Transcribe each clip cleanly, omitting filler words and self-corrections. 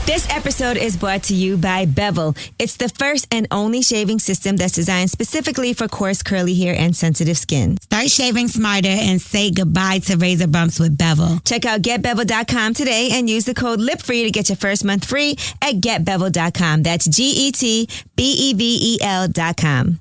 This episode is brought to you by Bevel. It's the first and only shaving system that's designed specifically for coarse, curly hair and sensitive skin. Start shaving smarter and say goodbye to razor bumps with Bevel. Check out getbevel.com today and use the code LIPFREE to get your first month free at getbevel.com. That's GETBEVEL.com.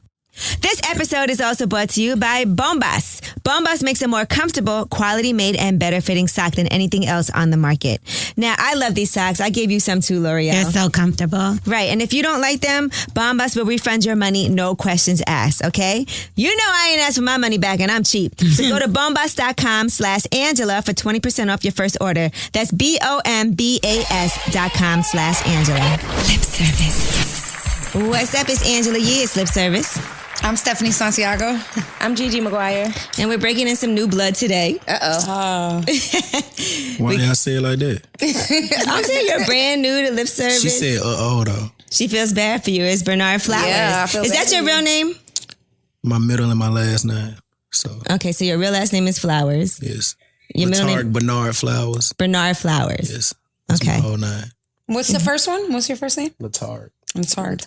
This episode is also brought to you by Bombas. Bombas makes a more comfortable, quality-made, and better-fitting sock than anything else on the market. Now, I love these socks. I gave you some too, L'Oreal. They're so comfortable. Right, and if you don't like them, Bombas will refund your money, no questions asked, okay? You know I ain't asked for my money back, and I'm cheap. So go to bombas.com/Angela for 20% off your first order. That's BOMBAS.com/Angela. Lip service. What's up? It's Angela Yee. It's Lip Service. I'm Stephanie Santiago. I'm Gigi Maguire. And we're breaking in some new blood today. Uh-oh. Why y'all say it like that? I'm saying you're brand new to Lip Service. She said, though. She feels bad for you. It's Bernard Flowers. Yeah, I feel Is bad that your for you. real name? My middle and my last name. So, Okay, so your real last name is Flowers. yes. Your middle name? Bernard Flowers. Bernard Flowers. Yes. That's Okay. my whole name. What's the first one? What's your first name? Latard. It's hard.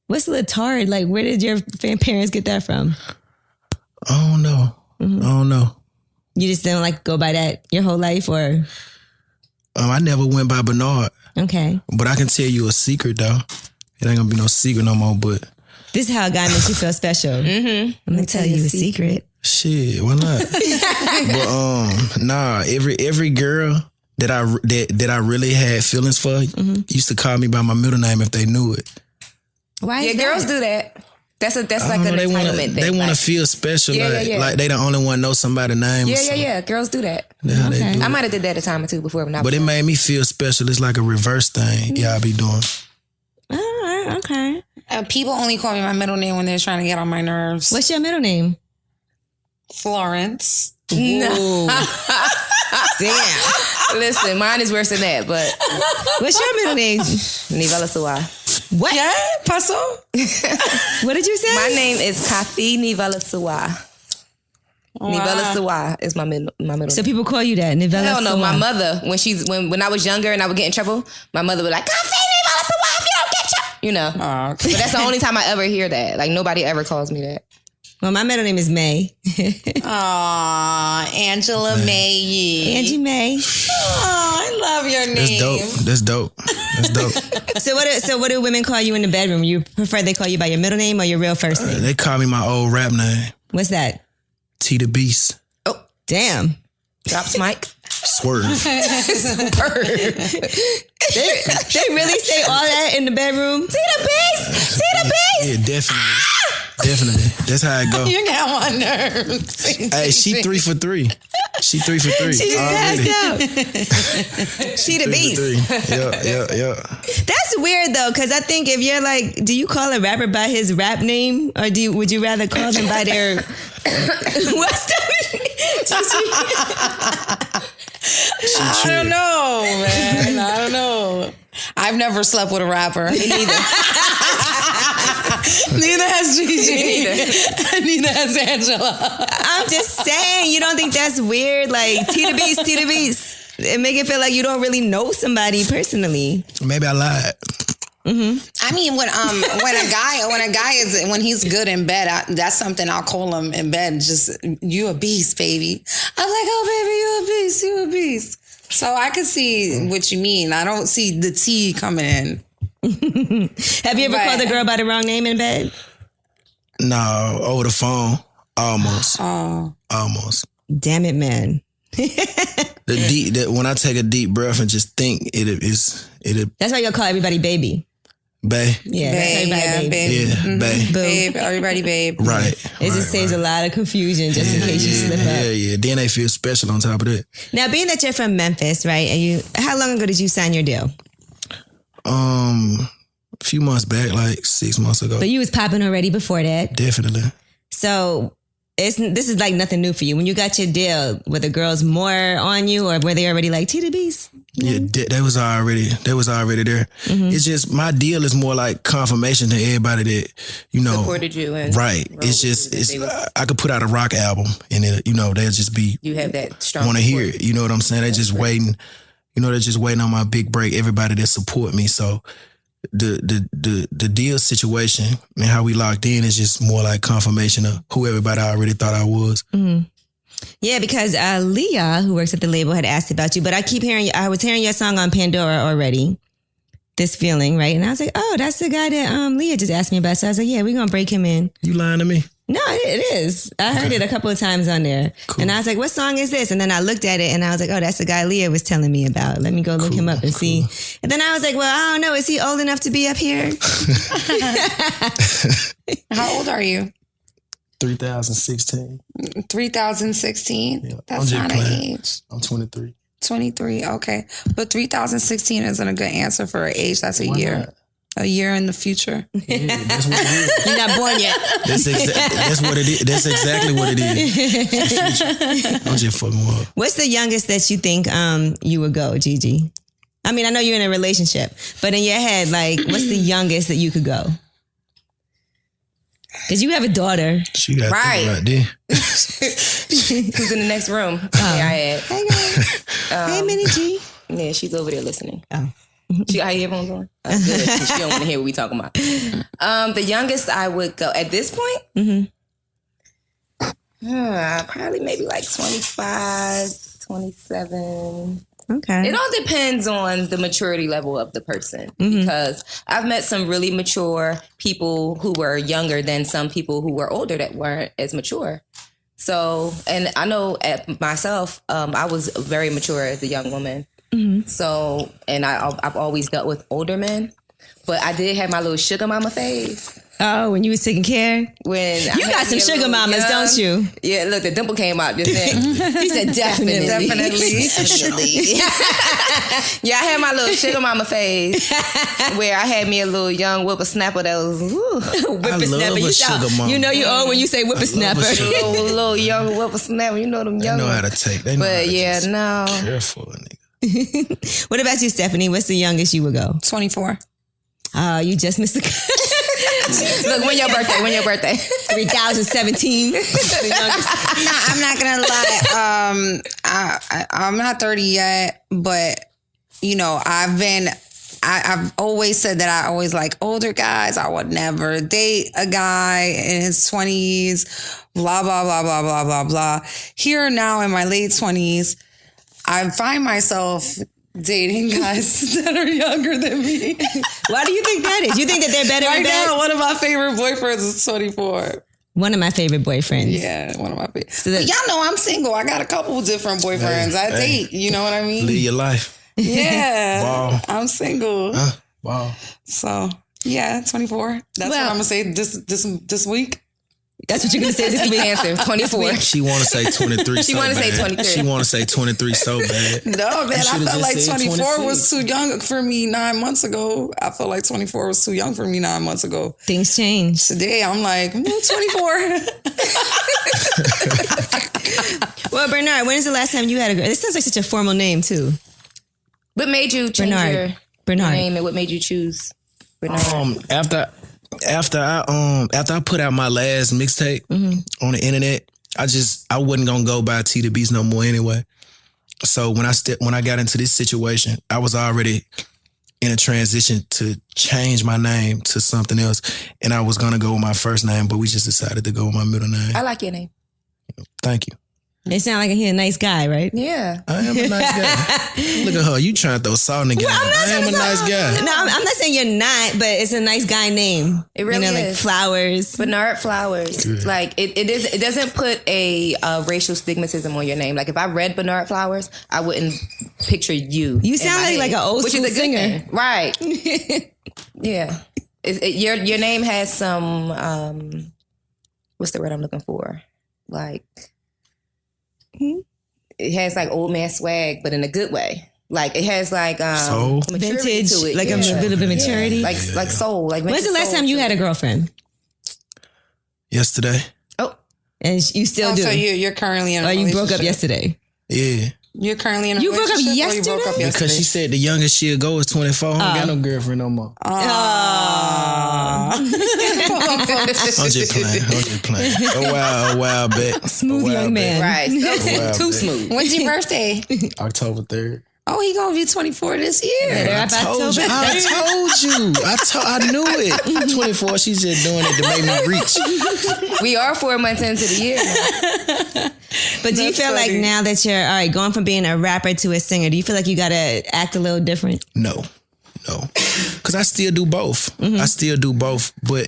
What's Latard? Like, where did your parents get that from? I don't know. Mm-hmm. I don't know. You just didn't like go by that your whole life, or? I never went by Bernard. Okay. But I can tell you a secret, though. It ain't gonna be no secret no more, but This is how God makes you feel special. I'm gonna tell you a secret. shit, why not? But nah, every girl that I really had feelings for used to call me by my middle name if they knew it. Why is Yeah, that? girls do that. That's like I an don't know, entitlement thing. they want to Like, feel special, Yeah, yeah. like they the only one know somebody's name. yeah. Girls do that. That's how they Okay. do I it. might have did that a time or two before. But it made me feel special. It's like a reverse thing y'all be doing. All right, okay. People only call me my middle name when they're trying to get on my nerves. What's your middle name? Florence. Ooh. Damn. Listen, mine is worse than that, but What's your middle name? Nivela Suwa. What? Yeah, paso. What did you say? My name is Kafi Nivela Suwa. Nivela Suwa is my middle So name. people call you that? Nivela Hell no, Suwa. my mother, when I was younger and I would get in trouble, my mother would be like, Kafi Nivela Suwa if you don't get your... You know. Oh, okay. But that's the only time I ever hear that. Like, nobody ever calls me that. Well, my middle name is May. Aw, Angela May Yee. Angie May. Oh, I love your name. That's dope. So what do women call you in the bedroom? You prefer they call you by your middle name or your real first name? They call me my old rap name, What's that? T the Beast. Damn. Drops mic. Swerve. They really say all that in the bedroom? See the beast! Yeah, definitely. Definitely. That's how it go. You got my nerves. Hey, she 3 for 3. She 3 for 3. She just already. passed out. She the 3 beast. for 3. Yeah. That's weird though, because I think if you're like, do you call a rapper by his rap name, or would you rather call them by their? What's the? I don't know, man. I don't know. I've never slept with a rapper. Me neither. Neither has Gigi. Neither has Angela. I'm just saying, you don't think that's weird? Like T the beast. It make it feel like you don't really know somebody personally. Maybe I lied. I mean, when a guy is when he's good in bed, that's something I'll call him in bed. Just you a beast, baby. I'm like, oh, baby, you a beast. So I can see what you mean. I don't see the T coming in. Have you ever called a girl by the wrong name in bed? No, over the phone. Almost. Oh, Almost. Damn it, man. When I take a deep breath and just think, it'll That's why you'll call everybody baby. bae. Yeah, that's babe, everybody yeah, baby. babe. Yeah, bae. Babe, everybody, babe. Right. It just saves a lot of confusion just in case you slip up. Yeah. Then they feel special on top of that. Now, being that you're from Memphis, right? And how long ago did you sign your deal? A few months back, like 6 months ago. But you was popping already before that. Definitely. So this is like nothing new for you. When you got your deal, were the girls more on you, or were they already like T the Beast? Yeah, they was already there. It's just my deal is more like confirmation to everybody that Supported you and right. It's just I could put out a rock album and it, they'll just be you have that strong want to hear support. it. You know what I'm saying? They just waiting. You know, they're just waiting on my big break. Everybody that support me. So the deal situation and how we locked in is just more like confirmation of who everybody already thought I was. Mm-hmm. Yeah, because Leah, who works at the label, had asked about you, but I was hearing your song on Pandora already. This Feeling, right? And I was like, oh, that's the guy that Leah just asked me about. So I was like, yeah, we're gonna break him in. You lying to me? No, it is. I heard it a couple of times on there. Cool. And I was like, what song is this? And then I looked at it and I was like, oh, that's the guy Leah was telling me about. Let me go look him up and see. And then I was like, well, I don't know. Is he old enough to be up here? How old are you? 2016. 2016? Yeah. That's not an age. I'm 23. 23, okay. But 2016 isn't a good answer for an age. That's a year. Not? A year in the future. Yeah, that's what it is. You're not born yet. That's what it is. That's exactly what it is. I'm just fucking with her. What's the youngest that you think you would go, Gigi? I mean, I know you're in a relationship, but in your head, like, what's the youngest that you could go? Because you have a daughter. She got right there. Who's in the next room? Yeah, I had. Hey, guys. Hey, Minnie G. Yeah, she's over there listening. Oh. She got headphones on? Oh, good. 'Cause she don't want to hear what we talking about. The youngest I would go at this point, probably maybe like 25, 27. Okay. It all depends on the maturity level of the person, because I've met some really mature people who were younger than some people who were older that weren't as mature. So, and I know at myself, I was very mature as a young woman. So, and I've always dealt with older men, but I did have my little sugar mama phase. Oh, when you was taking care? When you got some sugar mamas, young, don't you? Yeah, look, the dimple came out just then. He said definitely. Definitely. Yeah, I had my little sugar mama phase where I had me a little young whippersnapper that was whippersnapper. You know you old when you say whippersnapper. little young whippersnapper. You know them young. They know how to take. They know but yeah, no. Careful, nigga. What about you, Stephanie? What's the youngest you would go? 24. You just missed the... Look, when your birthday? 3017. I'm not gonna lie. I'm not 30 yet, but you know, I've always said that I always like older guys. I would never date a guy in his 20s. Blah blah blah blah blah blah blah. Here now in my late 20s, I find myself dating guys that are younger than me. Why do you think that is? You think that they're better right in bed? now, one of my favorite boyfriends is 24. One of my favorite boyfriends. Yeah, one of my favorite. So y'all know I'm single. I got a couple different boyfriends. I date. You know what I mean? Live your life. Yeah. Wow. I'm single. Wow. So yeah, 24. That's what I'm gonna say this week. That's what you're going to say this week? Answer, 24. She want to say 23 She want to say 23. She want to say 23 so bad. No, man, I felt like 24 26. was too young for me 9 months ago. I felt like 24 was too young for me 9 months ago. Things change. Today, I'm like, 24. Well, Bernard, when is the last time you had a girl? This sounds like such a formal name, too. What made you change your name and what made you choose Bernard? After I put out my last mixtape on the internet, I wasn't gonna go by T the Beast no more anyway. So when I got into this situation, I was already in a transition to change my name to something else, and I was gonna go with my first name, but we just decided to go with my middle name. I like your name. Thank you. It sounds like he's a nice guy, right? Yeah. I am a nice guy. Look at her. You trying to throw salt in the game. I am a nice guy. No, I'm not saying you're not, but it's a nice guy name. It really is. Like Flowers. Bernard Flowers. Good. Like it doesn't put a racial stigmatism on your name. Like if I read Bernard Flowers, I wouldn't picture you. You sound like an old school singer. Thing. Right. Yeah. Your name has some, what's the word I'm looking for? Like, it has like old man swag, but in a good way. Like it has like soul, vintage, to it. Like a little bit of maturity. Like soul. Like when's the last time you had a girlfriend? Yesterday. Oh, and you still do. So you're currently in a relationship. relationship. You broke up yesterday. Yeah. You're currently in a relationship. You broke up yesterday? Or you broke up yesterday? Because she said the youngest she'll go is 24. I don't got no girlfriend no more. I'm I'm just playing. A while back. Smooth young man. right. Too smooth. When's your birthday? October 3rd. Oh, he gonna be 24 this year. I told you. I knew it. 24, she's just doing it to make me reach. We are 4 months into the year now. But do you feel like now that you're, all right, going from being a rapper to a singer, do you feel like you got to act a little different? No. Because I still do both. I still do both. But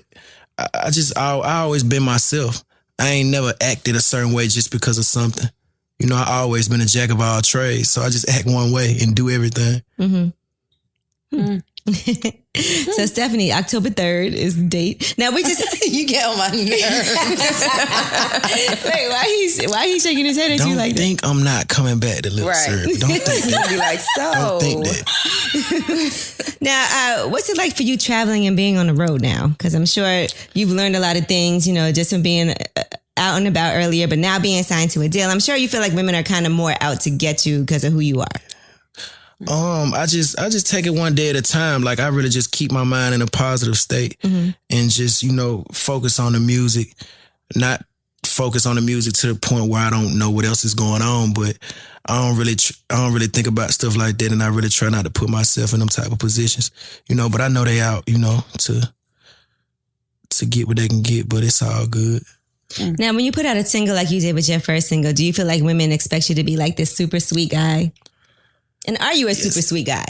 I always been myself. I ain't never acted a certain way just because of something. You know, I always been a jack of all trades, so I just act one way and do everything. So Stephanie, October 3rd is the date. Now we just You get on my nerves. wait. Why he shaking his head at you like that? Don't think I'm not coming back to Little Right. Syrup. Don't think that. Be like, so. Don't think that. Now, what's it like for you traveling and being on the road now? Because I'm sure you've learned a lot of things, you know, just from being out and about earlier, but now being signed to a deal. I'm sure you feel like women are kind of more out to get you because of who you are. I just take it one day at a time. Like I really just keep my mind in a positive state and just, you know, focus on the music, not focus on the music to the point where I don't know what else is going on, but I don't really think about stuff like that, and I really try not to put myself in them type of positions, you know, but I know they out, you know, to get what they can get, but it's all good. Now, when you put out a single like you did with your first single, do you feel like women expect you to be like this super sweet guy? And are you a super sweet guy?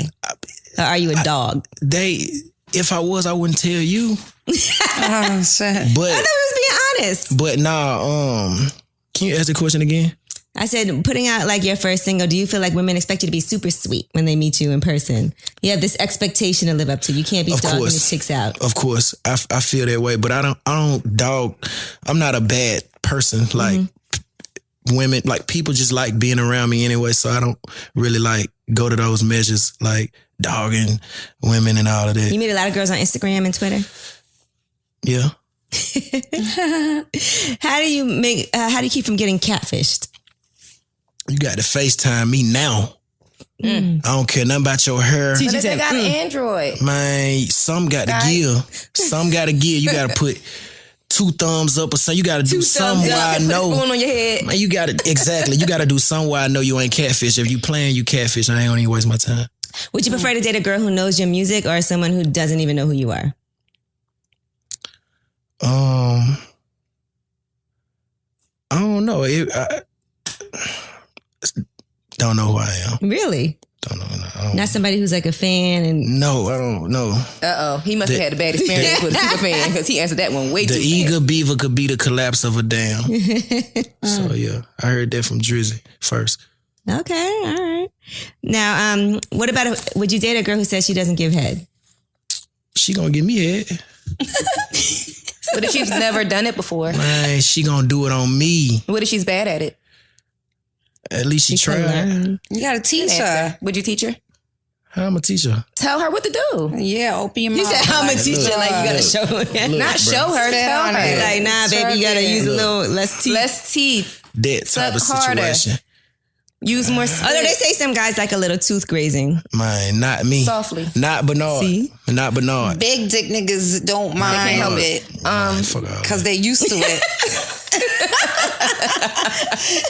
Or are you a dog? If I was, I wouldn't tell you. Oh, shit. But I thought we was being honest. But nah, can you ask the question again? I said, putting out like your first single, do you feel like women expect you to be super sweet when they meet you in person? You have this expectation to live up to. You can't be dogging the chicks out. Of course, I feel that way, but I don't dog. I'm not a bad person. Like women, like people just like being around me anyway, so I don't really like go to those measures like dogging women and all of that. You meet a lot of girls on Instagram and Twitter? Yeah. How do you keep from getting catfished? You got to FaceTime me now. I don't care nothing about your hair. But if they got an Android. Man, some got to give. Some got to give. You got to put 2 thumbs up or something. You got to do something where I know. Put a spoon on your head. Man, you got to, exactly. You got to do something where I know you ain't catfish. If you playing, you catfish. I ain't gonna even waste my time. Would you prefer to date a girl who knows your music or someone who doesn't even know who you are? I don't know. Don't know who I am. Really? Don't know. No, Not somebody who's like a fan and no, I don't know. He must have had a bad experience with a super fan because he answered that one way too The fast. eager beaver could be the collapse of a dam. So yeah, I heard that from Drizzy first. Okay, all right. Now, what about would you date a girl who says she doesn't give head? She gonna give me head. What if she's never done it before? Man, she gonna do it on me. What if she's bad at it? At least she tried. You gotta teach her. Would you teach her? How I'm a teacher? Tell her what to do. Yeah, open your mouth. You said how much teacher? look, Like you gotta show her. Look, Not bro. show her, tell on her. it. Like, nah, baby, you gotta use a little less teeth. Less teeth. That type of Suck harder. situation. Use more Although they say some guys like a little tooth grazing. Man, not me. softly. Not Bernard. See? Not Bernard. Big dick niggas don't mind help it Man, fuck all because that. they used to it.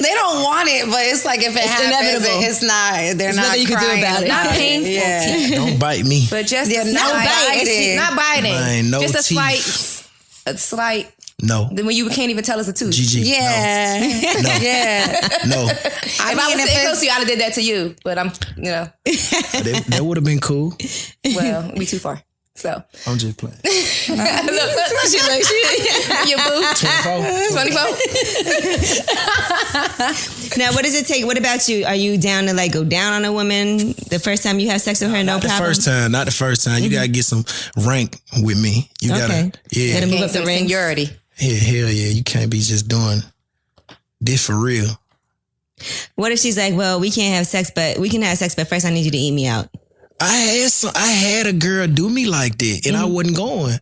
They don't want it, but it's like if it happens, inevitable. it's not. They're There's not nothing you can do crying about it. Not painful. Yeah. Don't bite me. But just Yeah, a not slight- biting. Not biting. Man, no just a teeth. slight. No. Then when you can't even tell us a tooth. Gigi. Yeah. No. Yeah. No. If I was sitting close to you, I'd have did that to you. But I'm, That would have been cool. well, we too far. So I'm just playing. look, your boo. 24. Now, what does it take? What about you? Are you down to like go down on a woman the first time you have sex with her? No Not the problem. first time. You gotta get some rank with me. You Okay. gotta, yeah. Gotta move up Some the ranks. seniority. Yeah, hell yeah. You can't be just doing this for real. What if she's like, well, we can't have sex, but we can have sex, but first I need you to eat me out. I had a girl do me like that, and I wasn't going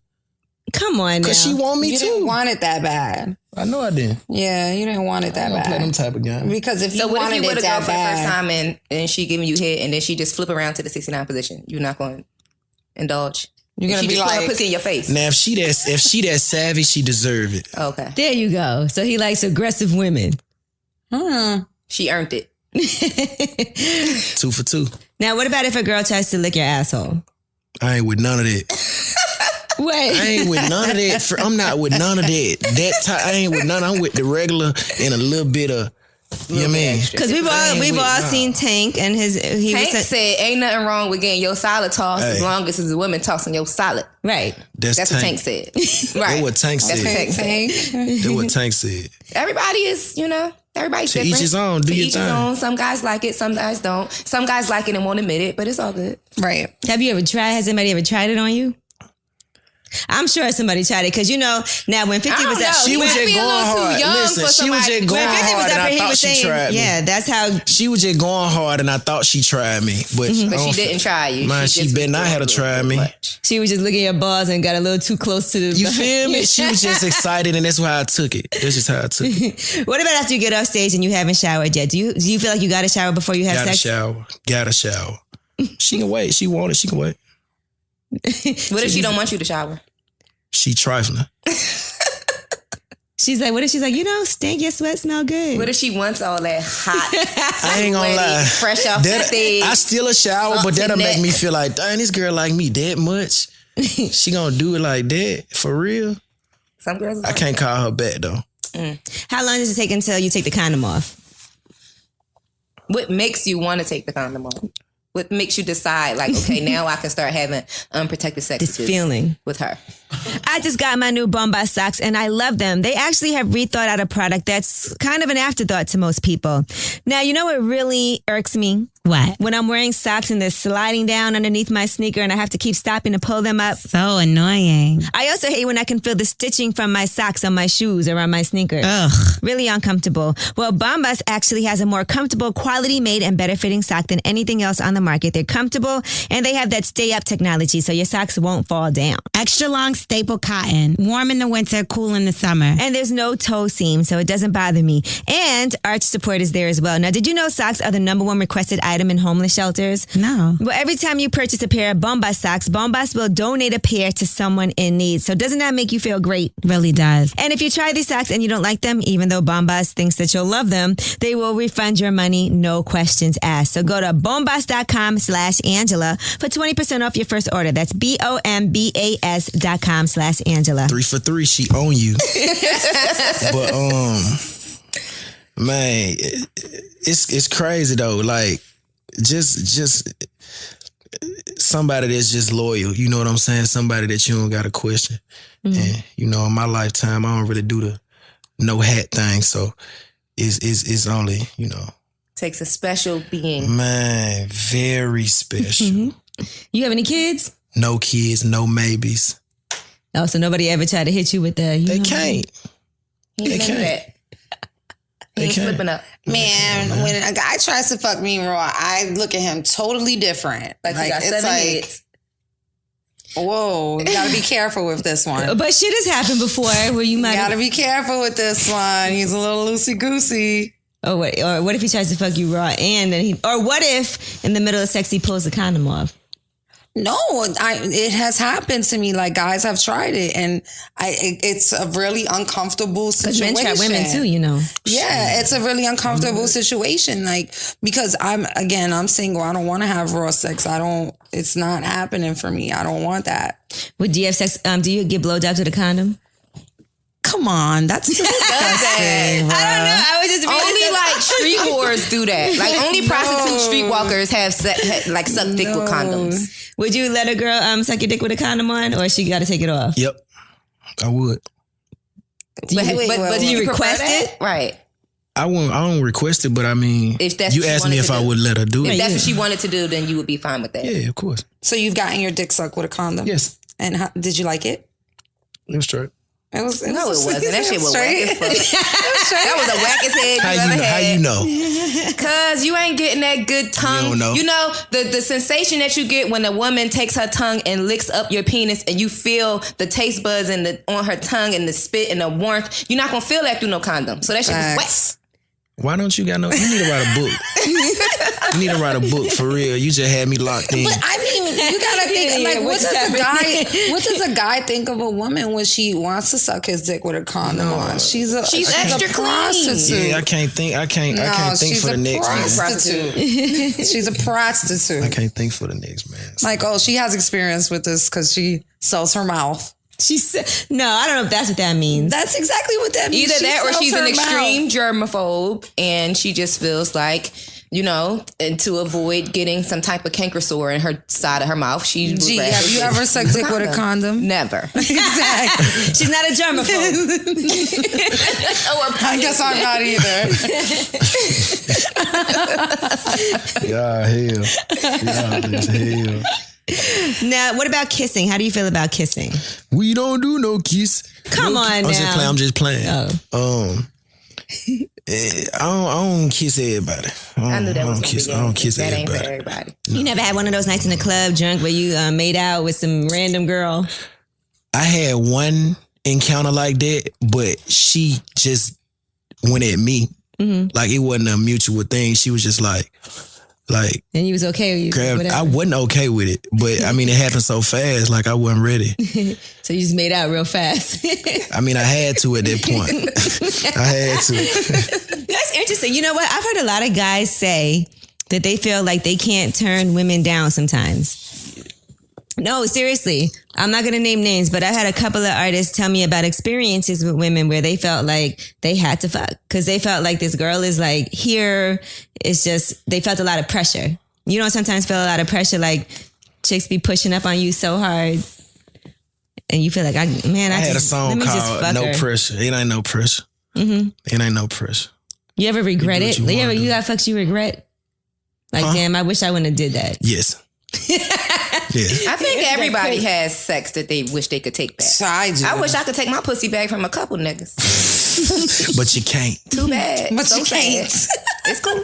Come on now. because she want me You too. didn't want it that bad. I know I didn't. Yeah, you didn't want it I that don't play them bad. type of game. Because if you So what if wanted you would it have that gone for the first bad, time and she giving you head and then she just flip around to the 69 position? You're not going to indulge. you're gonna She be just put her like, pussy in your face. Now if she that savvy, she deserve it. Okay. There you go. So he likes aggressive women. She earned it. 2 for 2. Now, what about if a girl tries to lick your asshole? I ain't with none of that. Wait. I ain't with none of that. I'm not with none of that. I ain't with none. I'm with the regular and a little bit of, you know what I mean? Because we've all seen Tank and Tank said ain't nothing wrong with getting your salad tossed as long as it's a woman tossing your salad. Right. That's what Tank said. Right. That's what Tank said. That's what Tank said. Everybody is, everybody's to different. Each his own. Do to your each thing. his own. Some guys like it. Some guys don't. Some guys like it and won't admit it, but it's all good. Right. Have you ever tried? Has anybody ever tried it on you? I'm sure somebody tried it because now when 50 was up, she was just going hard. Listen, she was just going hard, and I thought she tried me. Yeah, that's how she was just going hard, and I thought she tried me, but she didn't try you. Man, she better not have to try me. She was just looking at your balls and got a little too close to the. You feel me? She was just excited, and that's why I took it. That's just how I took it. What about after you get off stage and you haven't showered yet? Do you feel like you got to shower before you have sex? Got to shower. She can wait. She want it. She can wait. What if she don't want you to shower? She trifling. She's like, what if she's like, stink, your sweat smell good. What if she wants all that hot, I ain't gonna lie. fresh off the stage? I still a shower, but that'll make me feel like, dang, this girl like me that much. She gonna do it like that for real. Some girls. I can't call her back though. How long does it take until you take the condom off? What makes you want to take the condom off? What makes you decide, like, okay, now I can start having unprotected sex This feeling with her? I just got my new Bombas socks and I love them. They actually have rethought out a product that's kind of an afterthought to most people. Now, you know what really irks me? What? When I'm wearing socks and they're sliding down underneath my sneaker and I have to keep stopping to pull them up. So annoying. I also hate when I can feel the stitching from my socks on my shoes or on my sneakers. Ugh. Really uncomfortable. Well, Bombas actually has a more comfortable, quality made and better fitting sock than anything else on the market. They're comfortable and they have that stay up technology so your socks won't fall down. Extra long staple cotton. Warm in the winter, cool in the summer. And there's no toe seam, so it doesn't bother me. And arch support is there as well. Now, did you know socks are the #1 requested item in homeless shelters? No. Well, every time you purchase a pair of Bombas socks, Bombas will donate a pair to someone in need. So doesn't that make you feel great? Really does. And if you try these socks and you don't like them, even though Bombas thinks that you'll love them, they will refund your money, no questions asked. So go to bombas.com/Angela for 20% off your first order. That's bombas.com/Angela. 3 for 3, she on you. But man, it's crazy though. Like just somebody that's just loyal. You know what I'm saying? Somebody that you don't got to question. And in my lifetime, I don't really do the no hat thing. So it's only Takes a special being. Man, very special. You have any kids? No kids, no maybes. Oh, so nobody ever tried to hit you with the... They can't. They can't. He ain't slipping up. Man, when a guy tries to fuck me raw, I look at him totally different. Like he got 7 heads. Whoa, you gotta be careful with this one. But shit has happened before where you might... You gotta be careful with this one. He's a little loosey-goosey. Oh, wait, or what if he tries to fuck you raw and then or what if in the middle of sex he pulls the condom off? No, it has happened to me. Like guys have tried it, and it's a really uncomfortable situation. Men try women too, Yeah, it's a really uncomfortable situation. Like because I'm single. I don't want to have raw sex. It's not happening for me. I don't want that. Do you have sex? Do you get blowjobs with a condom? Come on, that's disgusting. I don't know. I was just only like street whores do that. Like only prostitute streetwalkers have suck dick with condoms. Would you let a girl suck your dick with a condom on, or she got to take it off? Yep, I would. Do you request it? Right. I don't request it, but I mean, if that's you asked me if I would let her do it. If that's what she wanted to do, then you would be fine with that. Yeah, of course. So you've gotten your dick sucked with a condom? Yes. And did you like it? It was straight. It wasn't. That shit was whack as fuck. That was the wackest head you ever had. How you know? Cause you ain't getting that good tongue. You don't know. The sensation that you get when a woman takes her tongue and licks up your penis, and you feel the taste buds on her tongue and the spit and the warmth. You're not gonna feel that through no condom. So that shit was wet. Why don't you got no? You need to write a book. You need to write a book for real. You just had me locked in. But I mean, you gotta think like, what does a guy think of a woman when she wants to suck his dick with a condom on? She's extra clean. Prostitute. Yeah, I can't think for the next man. She's a prostitute. I can't think for the next man. Like, oh, she has experience with this because she sells her mouth. She said, no, I don't know if that's what that means. That's exactly what that means. Either that or she's an extreme mouth. germaphobe and she just feels like, you know, and to avoid getting some type of canker sore in her side of her mouth, she would Gee, rather have you ever sucked dick with a condom? Never. Exactly. She's not a germaphobe. I guess I'm not either. Yeah, hell. Now, what about kissing? How do you feel about kissing? We don't do no kiss. Come on now. I'm just playing. Oh. I don't kiss everybody. I knew that was I don't kiss that everybody. ain't for everybody. You never had one of those nights in the club drunk where you made out with some random girl? I had one encounter like that, but she just went at me. Mm-hmm. Like it wasn't a mutual thing. She was just like, and you was okay with you? I wasn't okay with it, but I mean, it happened so fast, like I wasn't ready. So you just made out real fast. I mean, I had to at that point. I had to. That's interesting. You know what? I've heard a lot of guys say that they feel like they can't turn women down sometimes. No, seriously. I'm not going to name names, but I had a couple of artists tell me about experiences with women where they felt like they had to fuck because they felt like this girl is like here. It's just, they felt a lot of pressure. You don't sometimes feel a lot of pressure, like chicks be pushing up on you so hard and you feel like, I had a song called No Pressure. It ain't no pressure. Mm-hmm. It ain't no pressure. You ever regret it? You got fucks you regret? Like, damn, I wish I wouldn't have did that. Yes. Yeah. I think everybody has sex that they wish they could take back. I do. I wish I could take my pussy back from a couple niggas. But you can't. Too bad. But so you can't. Sad. It's cool.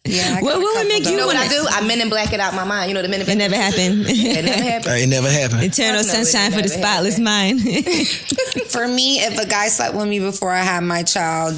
Yeah. What would make you You know what wanna- I do? I men in black it out my mind. You know the men in It black. never happened. It never happened. It never happened. Eternal Fuck no, sunshine it for the never spotless mind. For me, if a guy slept with me before I had my child,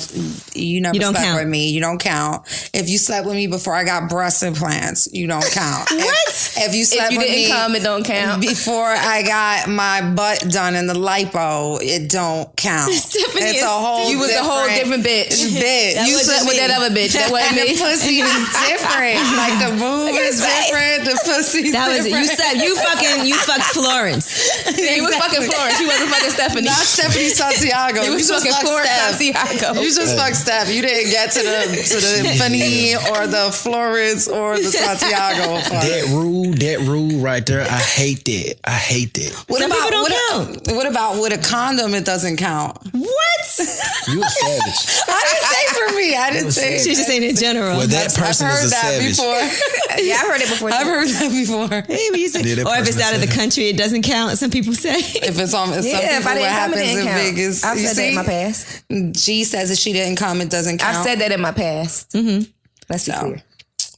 you never don't slept count. with me. You don't count. If you slept with me before I got breast implants, you don't count. If you slept If you with didn't me come, it don't count. before I got my butt done in the lipo, it don't count. Stephanie It's is a whole You was a whole different bitch. bitch. You slept with that other bitch. That wasn't And the me. pussy is different. Like the boob is different. The pussy's That was it. different. You fucked Florence. You was fucking Florence. You wasn't fucking Stephanie. Not Stephanie Santiago. You was fucking Florence Santiago. You just fucked Steph. You didn't get to the Fanny or the Florence or the Santiago part. That rule right there, I hate that. What Some about people don't what about with a condom? It doesn't count. What? You a savage. I didn't say for me. I didn't say. She's just saying in general. Well, that I've person heard is a that savage. before. Yeah, I heard it before. I've heard that before. Hey, but you say- Yeah, that or if it's person out of the said- country, it doesn't count. Some people say. If it's on, some Yeah, if people, I what didn't come, it happens didn't in count. Vegas? I've You said that in see? my past. G says if she didn't come, it doesn't count. I've said that in my past. Mm-hmm. Let's be clear.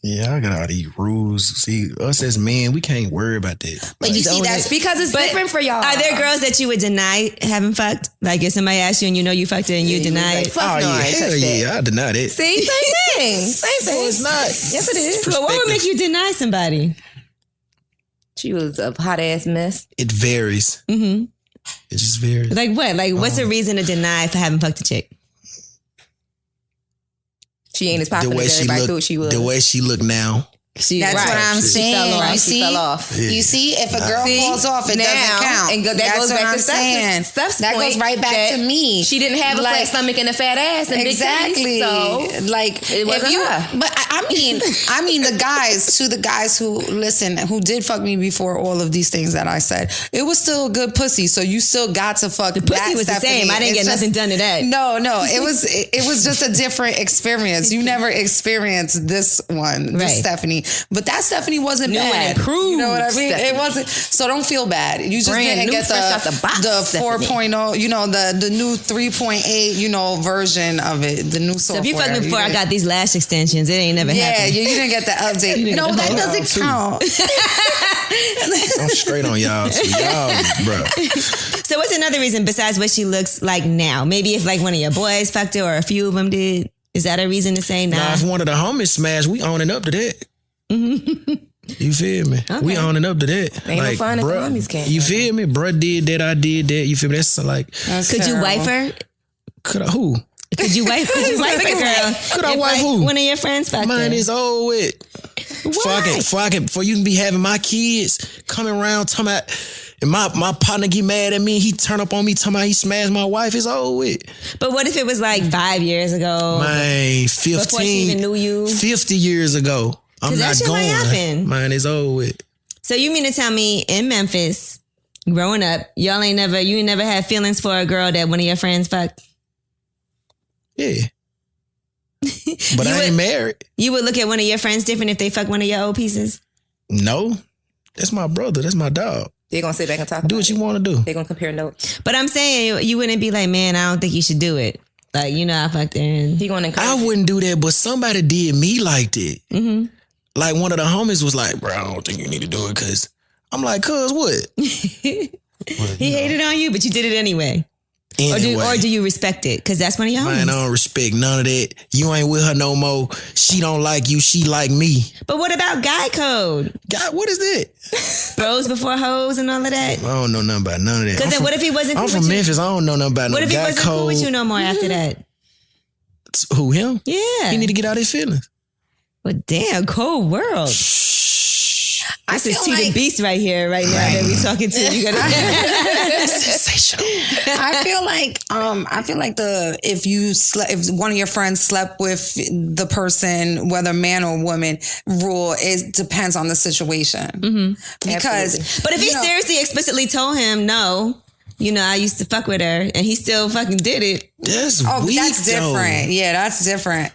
Yeah, I got all these rules. See, us as men, we can't worry about that. But you see, that's Because it's different for y'all. Are there girls that you would deny having fucked? Like if somebody asked you and you know you fucked her and you deny it? Fuck Oh no, I yeah, ain't hell touch that. yeah, I deny that. See, same thing. Same thing. No, it's not. Yes, it is. But what would make you deny somebody? She was a hot ass mess. It varies. Mm-hmm. It just varies. Like what? Like what's the reason to deny for having fucked a chick? She ain't as popular as everybody thought she was. The way she look now. That's what I'm saying. Right. You She see, fell off. Yeah. you see, if a girl See? falls off, it Now, doesn't count. and that That's goes what back I'm to saying. Steph's That goes point right back that to me. She didn't have a flat Like- stomach and a fat ass and Exactly. big titties. So like it wasn't if you, her. but I mean the guys who listen, who did fuck me before all of these things that I said, it was still good pussy. So you still got to fuck. The pussy was the same. I didn't get nothing done to that. No, it was just a different experience. You never experienced this one, this Right. Stephanie. But that Stephanie wasn't New bad. and improved You know what I mean? Stephanie. It wasn't. So don't feel bad. You just Brand didn't new, get fresh out the box, the Stephanie. 4.0, you know, the new 3.8, you know, version of it, the new So software. if you fucked me before I got these lash extensions, it ain't never happened. you didn't get the update. No, that doesn't count. I'm straight on y'all too. Y'all, bro. So what's another reason besides what she looks like now? Maybe if like one of your boys fucked her or a few of them did. Is that a reason to say nah? Now, if one of the homies smash, we owning up to that. You feel me? Okay. We owning up to that. Ain't no fun if the bruh, homies can't. You feel me? Bruh did that, I did that. You feel me? That's like, Could you wife her? who? Could you wife a girl? Could I If, wife like, who? One of your friends fucked Mine her. is old with. For you can be having my kids coming around talking about, and my partner get mad at me, he turn up on me talking about he smashed my wife, it's old with. But what if it was like 5 years ago? Man, Before she even knew you? 50 years ago. I'm 'Cause that not shit might going. happen. Mine is old with. So you mean to tell me in Memphis, growing up, you ain't never had feelings for a girl that one of your friends fucked? Yeah. But I ain't married. You would look at one of your friends different if they fuck one of your old pieces? No. That's my brother. That's my dog. They're going to sit back and talk Do about what you it. want to do. They're going to compare notes. But I'm saying you wouldn't be like, man, I don't think you should do it. Like, you know, I fucked her and He going to encourage I you. wouldn't do that, but somebody did me like that. Mm-hmm. Like one of the homies was like, bro, I don't think you need to do it because I'm like, cuz what? he hated on you, but you did it anyway. Anyway, Or do you respect it? Because that's one of your man, I homies. don't respect none of that. You ain't with her no more. She don't like you. She like me. But what about guy code? God, what is that? Bros before hoes and all of that? I don't know nothing about none of that. Because then what if he wasn't I'm cool from with you? Memphis. I don't know nothing about What no if he guy wasn't cool code. with you no more after that? Who, him? Yeah. He need to get out his feelings. But damn, cold world. I This is feel T the like Beast right here, right now that we talking to. You gotta Sensational. I feel like if one of your friends slept with the person, whether man or woman, rule it depends on the situation. Because Absolutely. But if he you know, seriously explicitly told him no, you know, I used to fuck with her and he still fucking did it. That's weak, that's different. though. Yeah, that's different.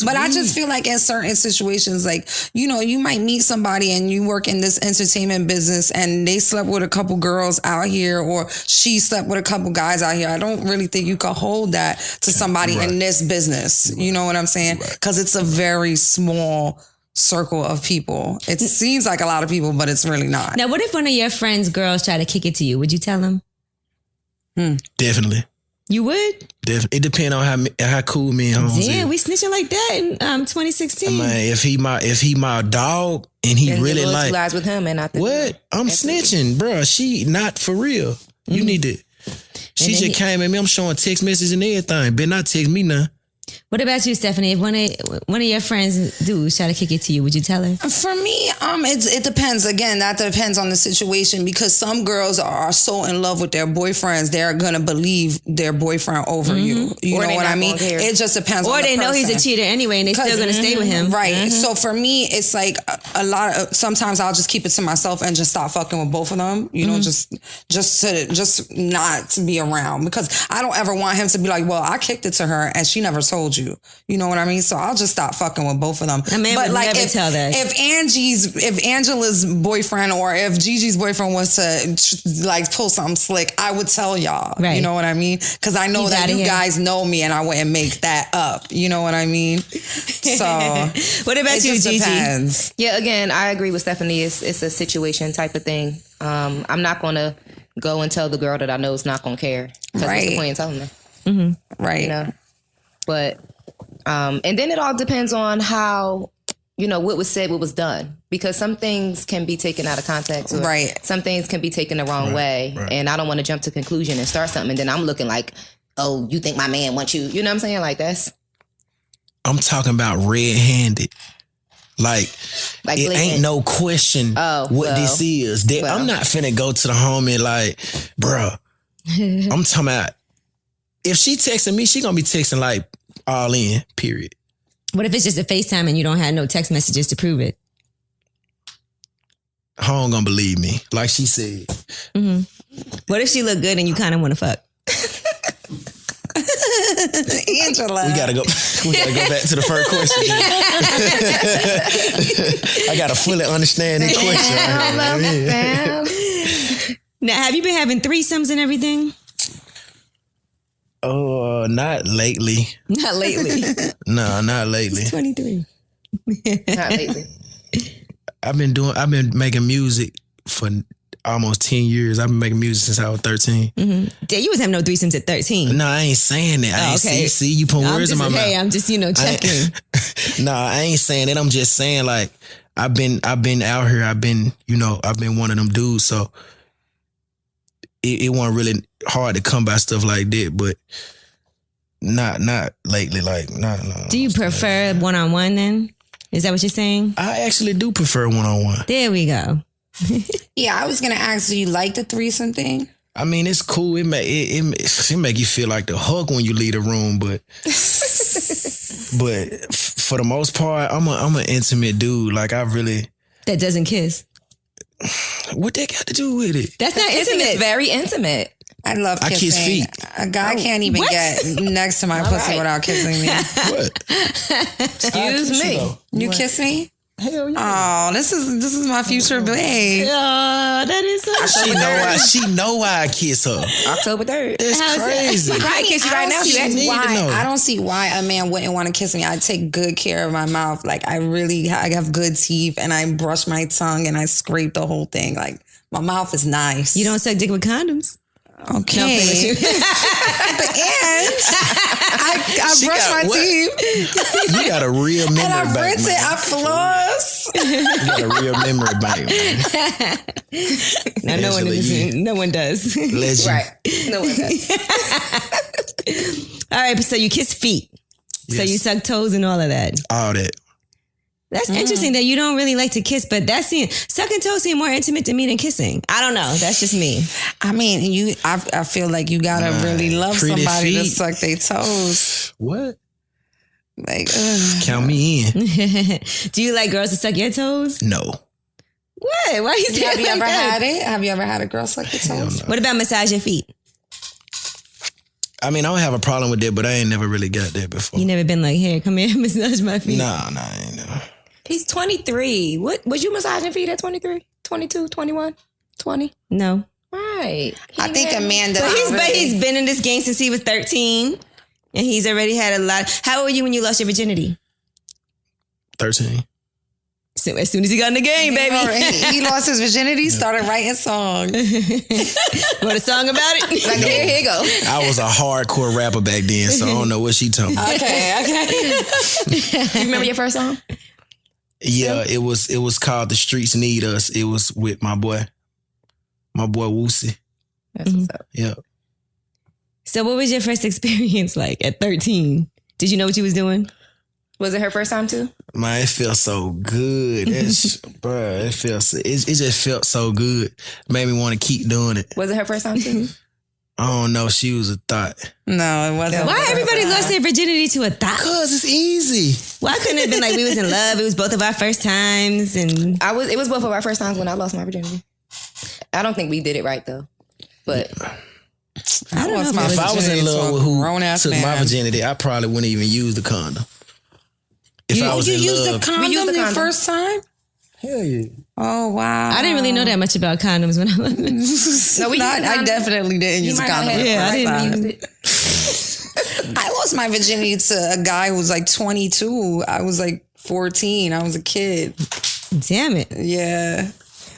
But I just feel like in certain situations, like, you know, you might meet somebody and you work in this entertainment business and they slept with a couple girls out here or she slept with a couple guys out here. I don't really think you could hold that to somebody in this business. You know what I'm saying? Because it's a very small circle of people. It seems like a lot of people, but it's really not. Now, what if one of your friends' girls try to kick it to you? Would you tell them? Definitely. You would? Definitely. It depends on how cool me and Holmes Damn, is. we snitching like that in 2016. Man, if he my dog and he And really the loyalty like lies with him and not the what? I'm snitching, bro. She not for real. You need to. She then just came at me. I'm showing text messages and everything. Better not text me now. What about you, Stephanie? If one of your friends dudes try to kick it to you, would you tell her? For me, it depends. Again, that depends on the situation because some girls are so in love with their boyfriends, they're gonna believe their boyfriend over you. You Or know they what not I mean? gonna care. It just depends on Or the they know he's a person. cheater anyway and they still gonna stay with him. Right. So for me, it's like a lot of sometimes I'll just keep it to myself and just stop fucking with both of them. You know, just not to be around because I don't ever want him to be like, well, I kicked it to her and she never told you. You know what I mean? So I'll just stop fucking with both of them. A man would never if, tell that. If Angela's boyfriend or if Gigi's boyfriend was to like pull something slick, I would tell y'all. Right. You know what I mean? Because I know He's that outta you here. guys know me and I wouldn't make that up. You know what I mean? So What about it you, just Gigi? depends. Yeah, again, I agree with Stephanie. It's a situation type of thing. I'm not going to go and tell the girl that I know is not going to care. Because what's the Right. point in telling her? Right. You know? But, and then it all depends on how, you know, what was said, what was done. Because some things can be taken out of context. Or Right. some things can be taken the wrong way. right. And I don't want to jump to conclusion and start something. And then I'm looking like, oh, you think my man wants you. You know what I'm saying? Like that's. I'm talking about red-handed. Like it blatant. ain't no question what well, this is. I'm not finna go to the homie like, bruh. I'm talking about if she texting me, she gonna be texting like all in, period. What if it's just a FaceTime and you don't have no text messages to prove it? Home gonna believe me, like she said. What if she look good and you kind of want to fuck? Angela. We gotta go back to the first question. I gotta fully understand the question. Now, have you been having threesomes and everything? Oh, not lately. Not lately. No, not lately. 23. Not lately. I've been making music for almost 10 years. I've been making music since I was 13. Mm-hmm. Damn, you was having no threesomes at 13. No, I ain't saying that. I ain't see you put words in my mouth. Hey, I'm just, checking. No, I ain't saying that. I'm just saying like I've been out here. I've been one of them dudes. So it wasn't really hard to come by stuff like that, but not lately. Like no. Do you prefer one-on-one then? Is that what you're saying? I actually do prefer one-on-one. There we go. Yeah, I was gonna ask, do you like the threesome thing? I mean, it's cool. It make you feel like the Hulk when you leave the room, but for the most part, I'm an intimate dude. Like I really that doesn't kiss. What that got to do with it? That's not intimate. It's very intimate. I love kissing. I kiss feet. A guy can't even get next to my pussy without kissing me. What? Excuse me. You kiss me? Hell yeah. Oh, this is my future babe. Oh, that is so She know why I kiss her. October 3rd. It's crazy. She probably kiss you right now. She asked me need to know. I don't see why a man wouldn't want to kiss me. I take good care of my mouth. Like I have good teeth and I brush my tongue and I scrape the whole thing. Like my mouth is nice. You don't suck dick with condoms. Okay. And I brush my teeth. You got a real memory And I bank, rinse it. man. I floss. You got a real memory bank, man. No, Angela Yee. no one does. Legend. Right. No one does. All right, so you kiss feet. So Yes. you suck toes and all of that. All that. That's interesting that you don't really like to kiss, but sucking toes seem more intimate to me than kissing. I don't know. That's just me. I mean, I feel like you gotta really love pretty somebody to feet. suck their toes. What? Like, Count me in. Do you like girls to suck your toes? No. What? Why you saying have you like ever that? had it? Have you ever had a girl suck your Hell toes? no. What about massage your feet? I mean, I don't have a problem with that, but I ain't never really got that before. You never been like, here, come here, massage my feet. Nah, I ain't never. He's 23. What was you massaging feet at 23, 22, 21, 20? No. Right. I think a man that But he's been in this game since he was 13. And he's already had a lot. How old were you when you lost your virginity? 13. So as soon as he got in the game, baby. he lost his virginity, started writing songs. Wrote a song about it? Like, here you go. I was a hardcore rapper back then, so I don't know what she talking about. Okay. You remember your first song? Yeah, it was called The Streets Need Us. It was with my boy Woosie. That's what's up. Yeah. So what was your first experience like at 13? Did you know what you was doing? Was it her first time too? Man, it felt so good. It just felt so good. Made me want to keep doing it. Was it her first time too? I don't know. She was a thought. No, it wasn't. Why everybody lost their virginity to a thought? Cause it's easy. Why couldn't it have been like we was in love? It was both of our first times and It was both of our first times when I lost my virginity. I don't think we did it right though. But I don't know If I was in love with who grown-ass took my man. virginity, I probably wouldn't even use the condom. If I was You in used love, the condom used the your condom. first time? hell yeah. Oh, wow. I didn't really know that much about condoms when I was no, we used the I condom. definitely didn't use a might not condom. have Yeah, I the didn't first time. I lost my virginity to a guy who was like 22. I was like 14. I was a kid. Damn it. Yeah.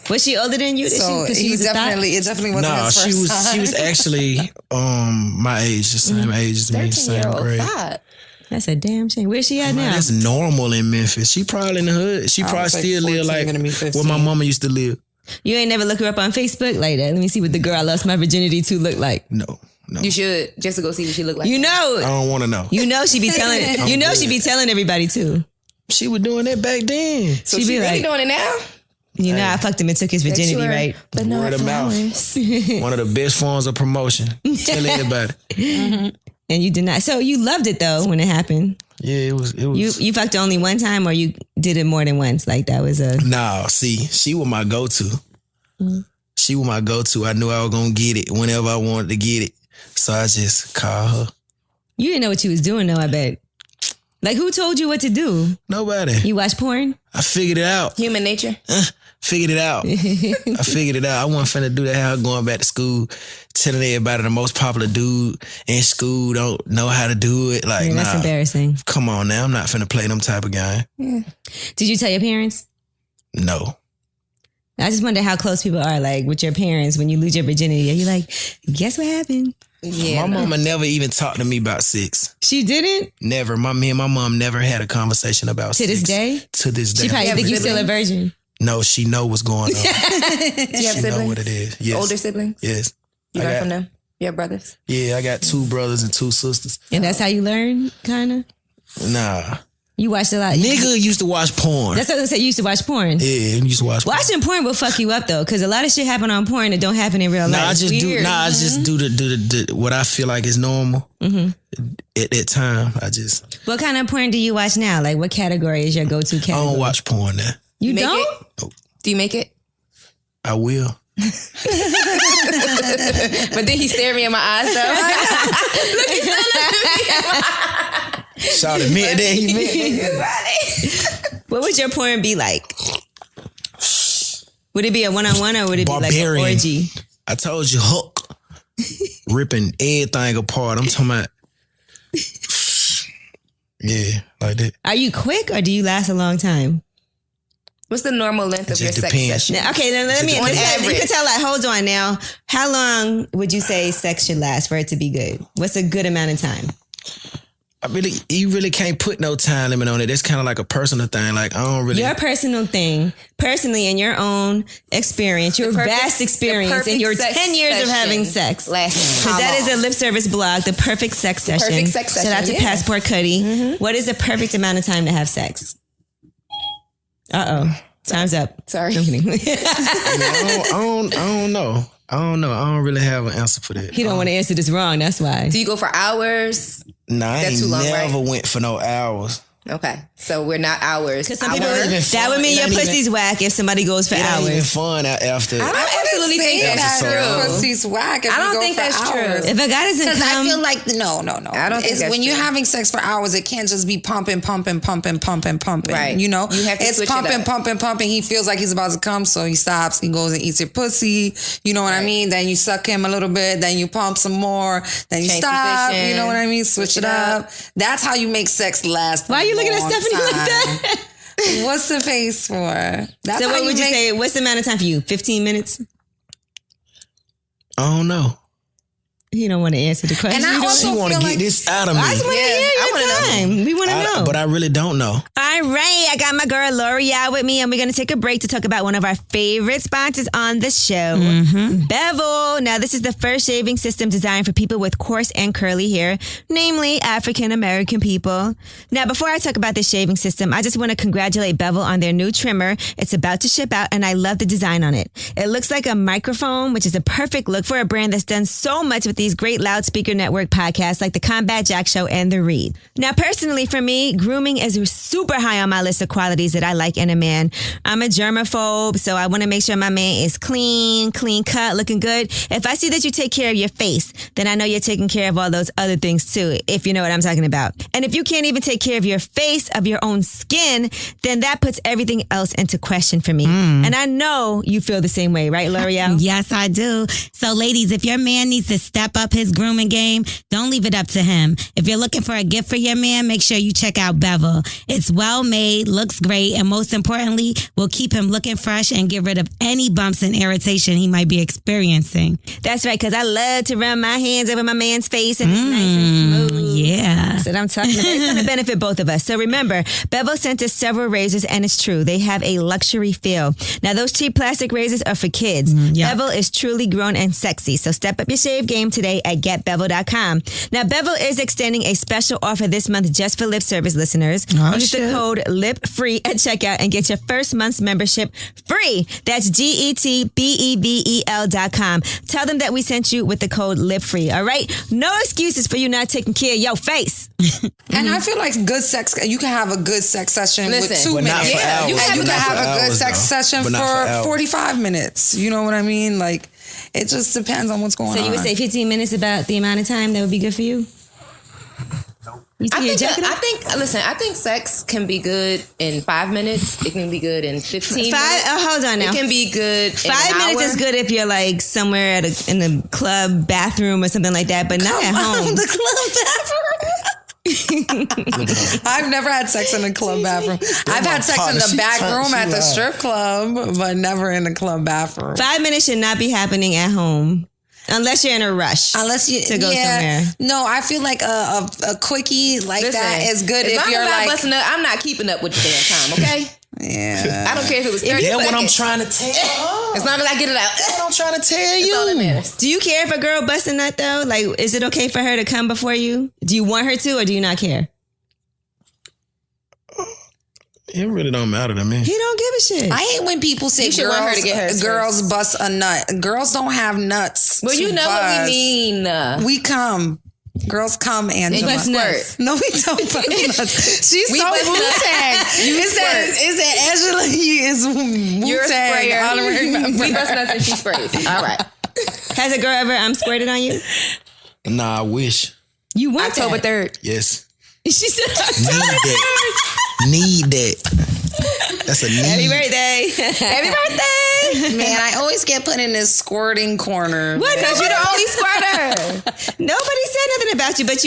Was she older than you? So Because she was a thought? it definitely wasn't No, his first time. she was actually my age, the same age as me, same 13-year-old grade. thought. That's a damn shame. Where's she at Man, now? that's normal in Memphis. She probably in the hood. She probably was like still live 14, like gonna be 15. where my mama used to live. You ain't never look her up on Facebook like that. Let me see what the girl I lost my virginity to look like. No. You should just to go see what she looked like. You I know, don't want to know. she be telling. You know, she be telling everybody too. She was doing that back then. so she she be really like- doing it now? You know, I fucked him and took his virginity, Sure. right? But no Word of mouth. flowers. One of the best forms of promotion. Tell anybody. And you did not. So you loved it though when it happened. Yeah, it was. You fucked only one time, or you did it more than once? Like that was a. Nah, see, she was my go-to. She was my go-to. I knew I was gonna get it whenever I wanted to get it. So I just called her. You didn't know what you was doing, though, I bet. Like, who told you what to do? Nobody. You watch porn? I figured it out. Human nature. Figured it out. I figured it out. I wasn't finna do that. How going back to school, telling everybody the most popular dude in school don't know how to do it. Like, Yeah, that's embarrassing. Come on now. I'm not finna play them type of game. Yeah. Did you tell your parents? No. I just wonder how close people are, like, with your parents when you lose your virginity. Are you like, guess what happened? Yeah. My mama never even talked to me about sex. She didn't? Never. Me and my mom never had a conversation about sex. To this day? To this day. She probably think you still a virgin. No, she know what's going on. Do you have She siblings? know what it is. Yes. Older siblings? Yes. You learn from them? You have brothers? Yeah, I got 2 brothers and 2 sisters. And that's how you learn, kind of? Nah. You watched a lot. Nigga used to watch porn. That's what I said. You used to watch porn. Yeah, you used to watch porn. Watching porn will fuck you up though, because a lot of shit happen on porn that don't happen in real life. I just do the what I feel like is normal. At that time, What kind of porn do you watch now? Like, what category is your go-to category? I don't watch porn now. You make don't? it? Do you make it? I will. But then he stared me in my eyes though. Look, he's still looking me in my eyes. Shout admit that he meant that. What would your porn be like? Would it be a one-on-one or would it Barbarian. be like an orgy? I told you, hook. Ripping everything apart. I'm talking about. Yeah, like that. Are you quick or do you last a long time? What's the normal length of It your just sex depends. session? Now, okay, then let me. On You average. can tell. Like, hold on now. How long would you say sex should last for it to be good? What's a good amount of time? You really can't put no time limit on it. That's kind of like a personal thing. Like, I don't really. Your personal thing, personally, in your own experience, your vast experience, in your 10 years of having sex. Because that is a lip service blog, The Perfect Sex Session. Perfect Sex Session, Shout out to yeah. Passport Cuddy. What is the perfect amount of time to have sex? Uh-oh. Time's up. Sorry. I'm kidding. I don't know. I don't really have an answer for that. He don't want to answer this wrong. That's why. Do you go for hours? Nah, I That's ain't too long, never right? went for no hours. Okay. So we're not hours. Because some people, Not even that would mean fun. your Not pussy's whack if somebody goes for It ain't even hours. fun after. I absolutely think that's true. Pussy's whack. I don't think that's true. If a guy doesn't Because I come, feel like no. I don't think that's when you're true. having sex for hours, it can't just be pumping. Right. You know, You have to it's switch it pumping. He feels like he's about to come, so he stops. He goes and eats your pussy. You know what I mean? Then you suck him a little bit. Then you pump some more. Then you Change stop. position. You know what I mean? Switch it up. That's how you make sex last. why are you looking at long Stephanie like time. that? What's the face for? That's So how what would you make- say? What's the amount of time for you? 15 minutes? I don't know. He don't want to answer the question. And I You don't- also She want to feel get like- this out of me. I just want to Yeah, hear I your wanna know. time. We want to know. But I really don't know. All right, I got my girl L'Oreal with me, and we're going to take a break to talk about one of our favorite sponsors on the show, Bevel. Now, this is the first shaving system designed for people with coarse and curly hair, namely African-American people. Now, before I talk about this shaving system, I just want to congratulate Bevel on their new trimmer. It's about to ship out, and I love the design on it. It looks like a microphone, which is a perfect look for a brand that's done so much with these great loudspeaker network podcasts like the Combat Jack Show and The Read. Now, personally, for me, grooming is super high on my list of qualities that I like in a man. I'm a germaphobe, so I want to make sure my man is clean cut, looking good. If I see that you take care of your face, then I know you're taking care of all those other things too, if you know what I'm talking about. And if you can't even take care of your face, of your own skin, then that puts everything else into question for me. And I know you feel the same way, right, L'Oreal? Yes, I do. So, ladies, if your man needs to step up his grooming game, don't leave it up to him. If you're looking for a gift for your man, make sure you check out Bevel. It's well made, looks great, and most importantly, will keep him looking fresh and get rid of any bumps and irritation he might be experiencing. That's right, because I love to run my hands over my man's face and it's nice and smooth. Yeah. That's what I'm talking about. It's going to benefit both of us. So remember, Bevel sent us several razors, and it's true. They have a luxury feel. Now, those cheap plastic razors are for kids. yeah. Bevel is truly grown and sexy. So step up your shave game today at getbevel.com. Now, Bevel is extending a special offer this month just for lip service listeners. Use the code LIPFREE at checkout and get your first month's membership free. That's GETBEVEL.com. Tell them that we sent you with the code LIPFREE. All right? No excuses for you not taking care of your face. And I feel like good sex, you can have a good sex session with Listen, 2 But not minutes. for hours. You can But not have for a good hours, sex though. session But not for for hours. 45 minutes. You know what I mean? Like, it just depends on what's going on. So you would say 15 minutes about the amount of time that would be good for you? You take your jacket off? I think sex can be good in 5 minutes. It can be good in 15 minutes. Hold on now. It can be good in 5 minutes is good if you're like somewhere in a club bathroom or something like that, but not at home. The club bathroom. I've never had sex in a club bathroom. I've had sex in the back room at the strip club, but never in the club bathroom. 5 minutes should not be happening at home. Unless you're in a rush. Unless you to go somewhere. No, I feel like a quickie like that is good if you're like busting up. I'm not keeping up with the damn time, okay? Yeah. I don't care if it was 30 seconds. what I'm trying to tell you. As long as I get it out. That's what I'm trying to tell you. That's all that matters. Do you care if a girl busts a nut though? Like, is it okay for her to come before you? Do you want her to, or do you not care? It really don't matter to me. He don't give a shit. I hate when people say want her to get hers girls bust a nut. Girls don't have nuts. Well, you know what we mean. We come. Girls come, Angela. We squirt. No, we don't bust nuts. She's so Wu-Tang. Is that Angela Yee is You're a sprayer. Wu-Tang. We bust nuts and she sprays. All right. Has a girl ever squirted on you? Nah, I wish. You want October that? 3rd. Yes. She said Need that. That's a need. Happy birthday. Happy birthday. Man, I always get put in this squirting corner. What? Because you're the only squirter. Nobody said nothing about you, but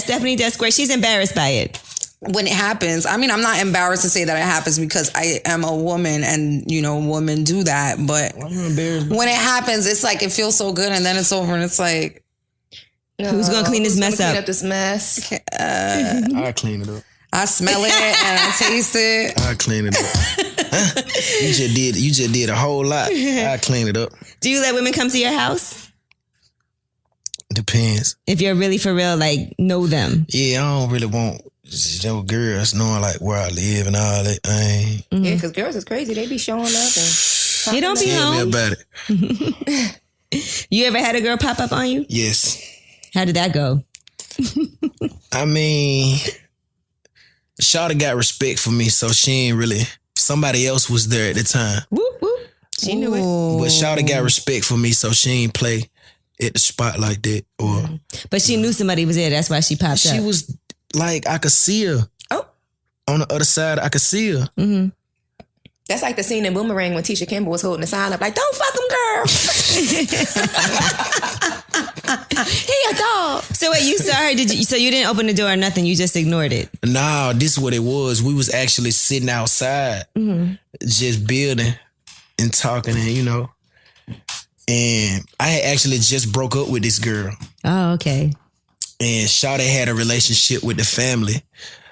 Stephanie does squirt. She's embarrassed by it. When it happens, I mean, I'm not embarrassed to say that it happens because I am a woman and, women do that. But Why you embarrassed? when it happens, it's like it feels so good and then it's over and it's like, Who's going to clean this mess up? Clean up this mess. I clean it up. I smell it and I taste it. I clean it up. You just did a whole lot. I clean it up. Do you let women come to your house? Depends. If you're really for real, like, know them. Yeah, I don't really want girls knowing like where I live and all that. Yeah, because girls is crazy. They be showing up and You don't be Tell me home. about it. You ever had a girl pop up on you? Yes. How did that go? I mean, Shawty got respect for me, so she ain't really. Somebody else was there at the time. Whoop, whoop. She knew it. But Shawty got respect for me, so she ain't play at the spot like that. Or But she knew somebody was there. That's why she popped up. she was like, I could see her. Oh. On the other side, I could see her. Mm-hmm. that's like the scene in Boomerang when Tisha Campbell was holding the sign up like, don't fuck him, girl. He a dog. So wait, you saw her? So you didn't open the door or nothing? You just ignored it? Nah, this is what it was. We was actually sitting outside, just building and talking, and and I had actually just broke up with this girl. Oh, okay. And Shawty had a relationship with the family,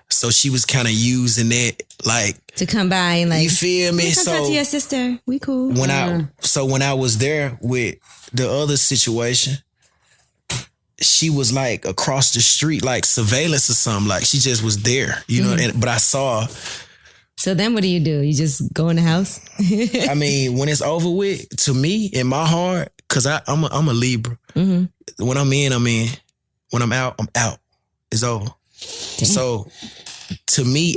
so she was kind of using that, like, To come by and like, you feel me? come talk to So your sister. We cool. when I was there with the other situation, she was like across the street, like surveillance or something. Like she just was there, but I saw her. So then what do? You just go in the house? I mean, when it's over with, to me, in my heart, because I'm a Libra. Mm-hmm. When I'm in, I'm in. When I'm out, I'm out. It's over. Damn. So to me,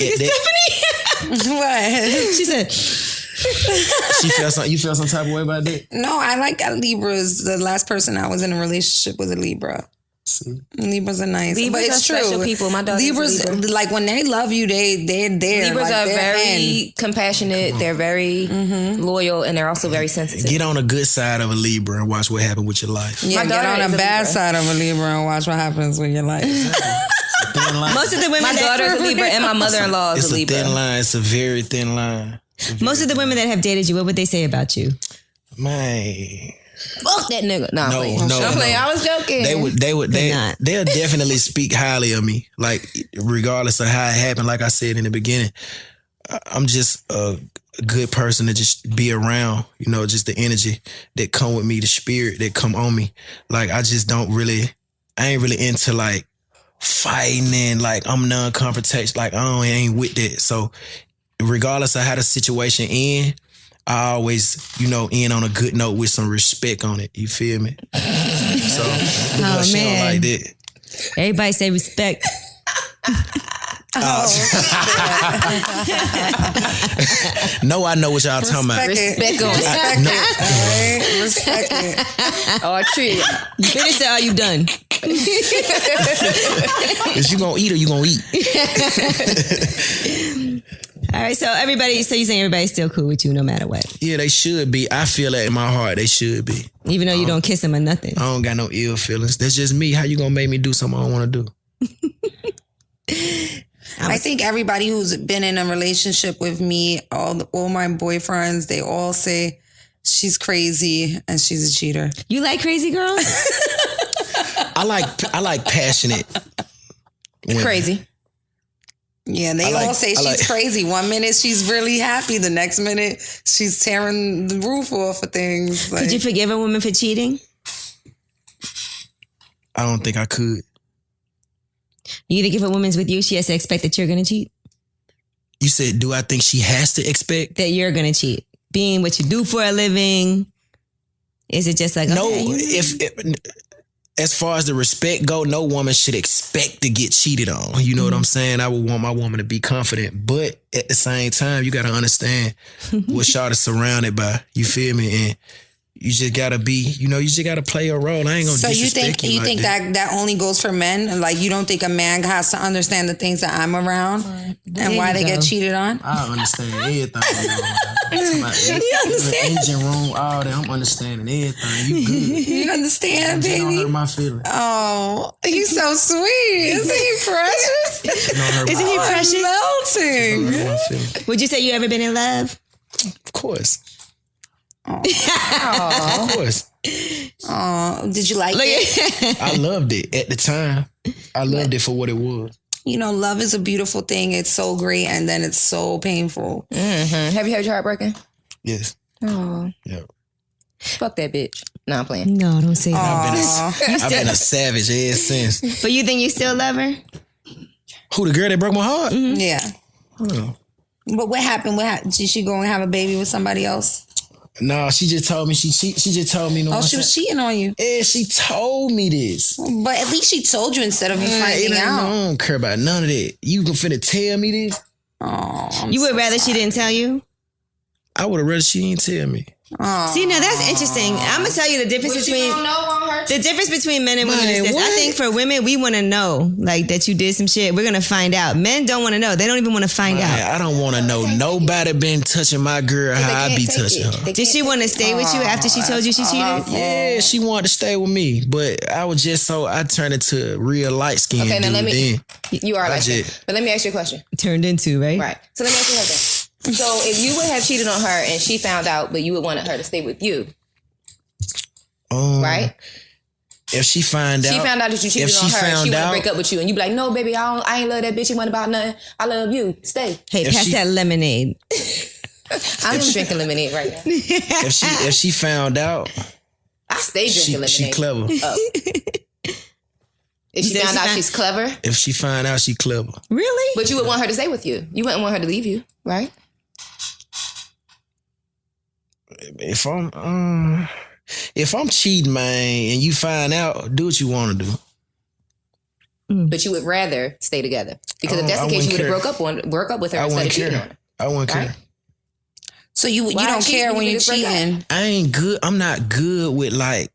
What? She said, she felt something. You feel some type of way about that? No, I like Libras. The last person I was in a relationship was a Libra. See? Libras are nice. Libras but it's are true. special people. My daughter's a Libras, Libra. like when they love you, they're there. Libras like, are they're very compassionate. They're very loyal, and they're also very sensitive. Get on the good side of a Libra and watch what happened with your life. Yeah, My get daughter on is the a bad Libra. side of a Libra and watch what happens with your life. most of the women My daughter's a Libra, and my mother-in-law is It's a a Libra. thin line. It's a very thin line. most of the women that have dated you, what would they say about you? Man. Fuck that nigga. Nah, No, I'm playing. no, I'm playing. no. I was joking. They'll definitely speak highly of me, like regardless of how it happened. Like I said in the beginning, I'm just a good person to just be around, just the energy that come with me, the spirit that come on me. Like I ain't really into like fighting and like I'm non-confrontation. Like I ain't with that. So regardless of how the situation end, I always, end on a good note with some respect on it. You feel me? So, she don't like that. Everybody say respect. No, I know what y'all talking about. Respect it. Respect on Respect it. All right? respect it. Oh, tree. You finished it, are you done? Is you gonna eat or you gonna eat? All right, so you saying everybody's still cool with you no matter what? Yeah, they should be. I feel that in my heart, they should be. Even though you don't kiss them or nothing. I don't got no ill feelings. That's just me. How you gonna make me do something I don't want to do? I think everybody who's been in a relationship with me, all my boyfriends, they all say she's crazy and she's a cheater. You like crazy girls? I like passionate women. Crazy. Yeah, they all say she's crazy. 1 minute she's really happy, the next minute she's tearing the roof off of things. Could you forgive a woman for cheating? I don't think I could. You think if a woman's with you, she has to expect that you're going to cheat? You said, do I think she has to expect? That you're going to cheat. Being what you do for a living. Is it just like, no, okay, if as far as the respect go, no woman should expect to get cheated on. You know what I'm saying? I would want my woman to be confident. But at the same time, you got to understand what Shawty's surrounded by. You feel me? And you just got to be, you just got to play a role. I ain't going to disrespect you. So you think that only goes for men? Like, you don't think a man has to understand the things that I'm around and why they get cheated on? I understand everything. You understand? Engine room, all that. I'm understanding everything. You good. You understand, baby? Don't hurt my feelings. Oh, he's so sweet. Isn't he precious? Isn't he precious? Melting. Don't hurt my feelings. Would you say you ever been in love? Of course. Oh. Of course. Oh, did you like it? I loved it at the time. I loved it for what it was. Love is a beautiful thing. It's so great, and then it's so painful. Mm-hmm. Have you heard your heart breaking? Yes. Oh. Yeah. Fuck that bitch. No, I'm playing. No, don't say that. I've been a savage ever since. But you think you still love her? Who, the girl that broke my heart? Mm-hmm. Yeah. Oh. But what happened? Did she go and have a baby with somebody else? No, she just told me. She just told me. Oh, she was cheating on you. Yeah, she told me this. But at least she told you instead of you finding out. I don't care about none of that. You finna tell me this? Oh, you would rather she didn't tell you? I would have rather she didn't tell me. Oh. See, now that's interesting. I'm gonna tell you the difference between men and women is this. I think for women, we want to know like that you did some shit. We're gonna find out. Men don't want to know. They don't even want to find out. I don't want to know nobody been touching my girl how I be touching her. Did she want to stay with you after she told you she cheated? Yeah, she wanted to stay with me, but I was just I turned into real light skin. Okay, now let me. Then You are like, but let me ask you a question. Turned into right. Right. So let me ask you something. So if you would have cheated on her and she found out, but you would want her to stay with you, right? If she found out that you cheated on her, she would break up with you, and you be like, "No, baby, I ain't love that bitch. She wasn't about nothing. I love you. Stay." Hey, pass that lemonade. I'm drinking lemonade right now. If she found out, I stay drinking lemonade. She clever. If she found out she's clever. If she find out she clever. Really? But you would want her to stay with you. You wouldn't want her to leave you, right? If I'm cheating, man, and you find out, do what you want to do. But you would rather stay together because if that's the case, you would have broke up with her instead of cheating on her. I wouldn't care. So you don't care when you're cheating? I ain't good. I'm not good with like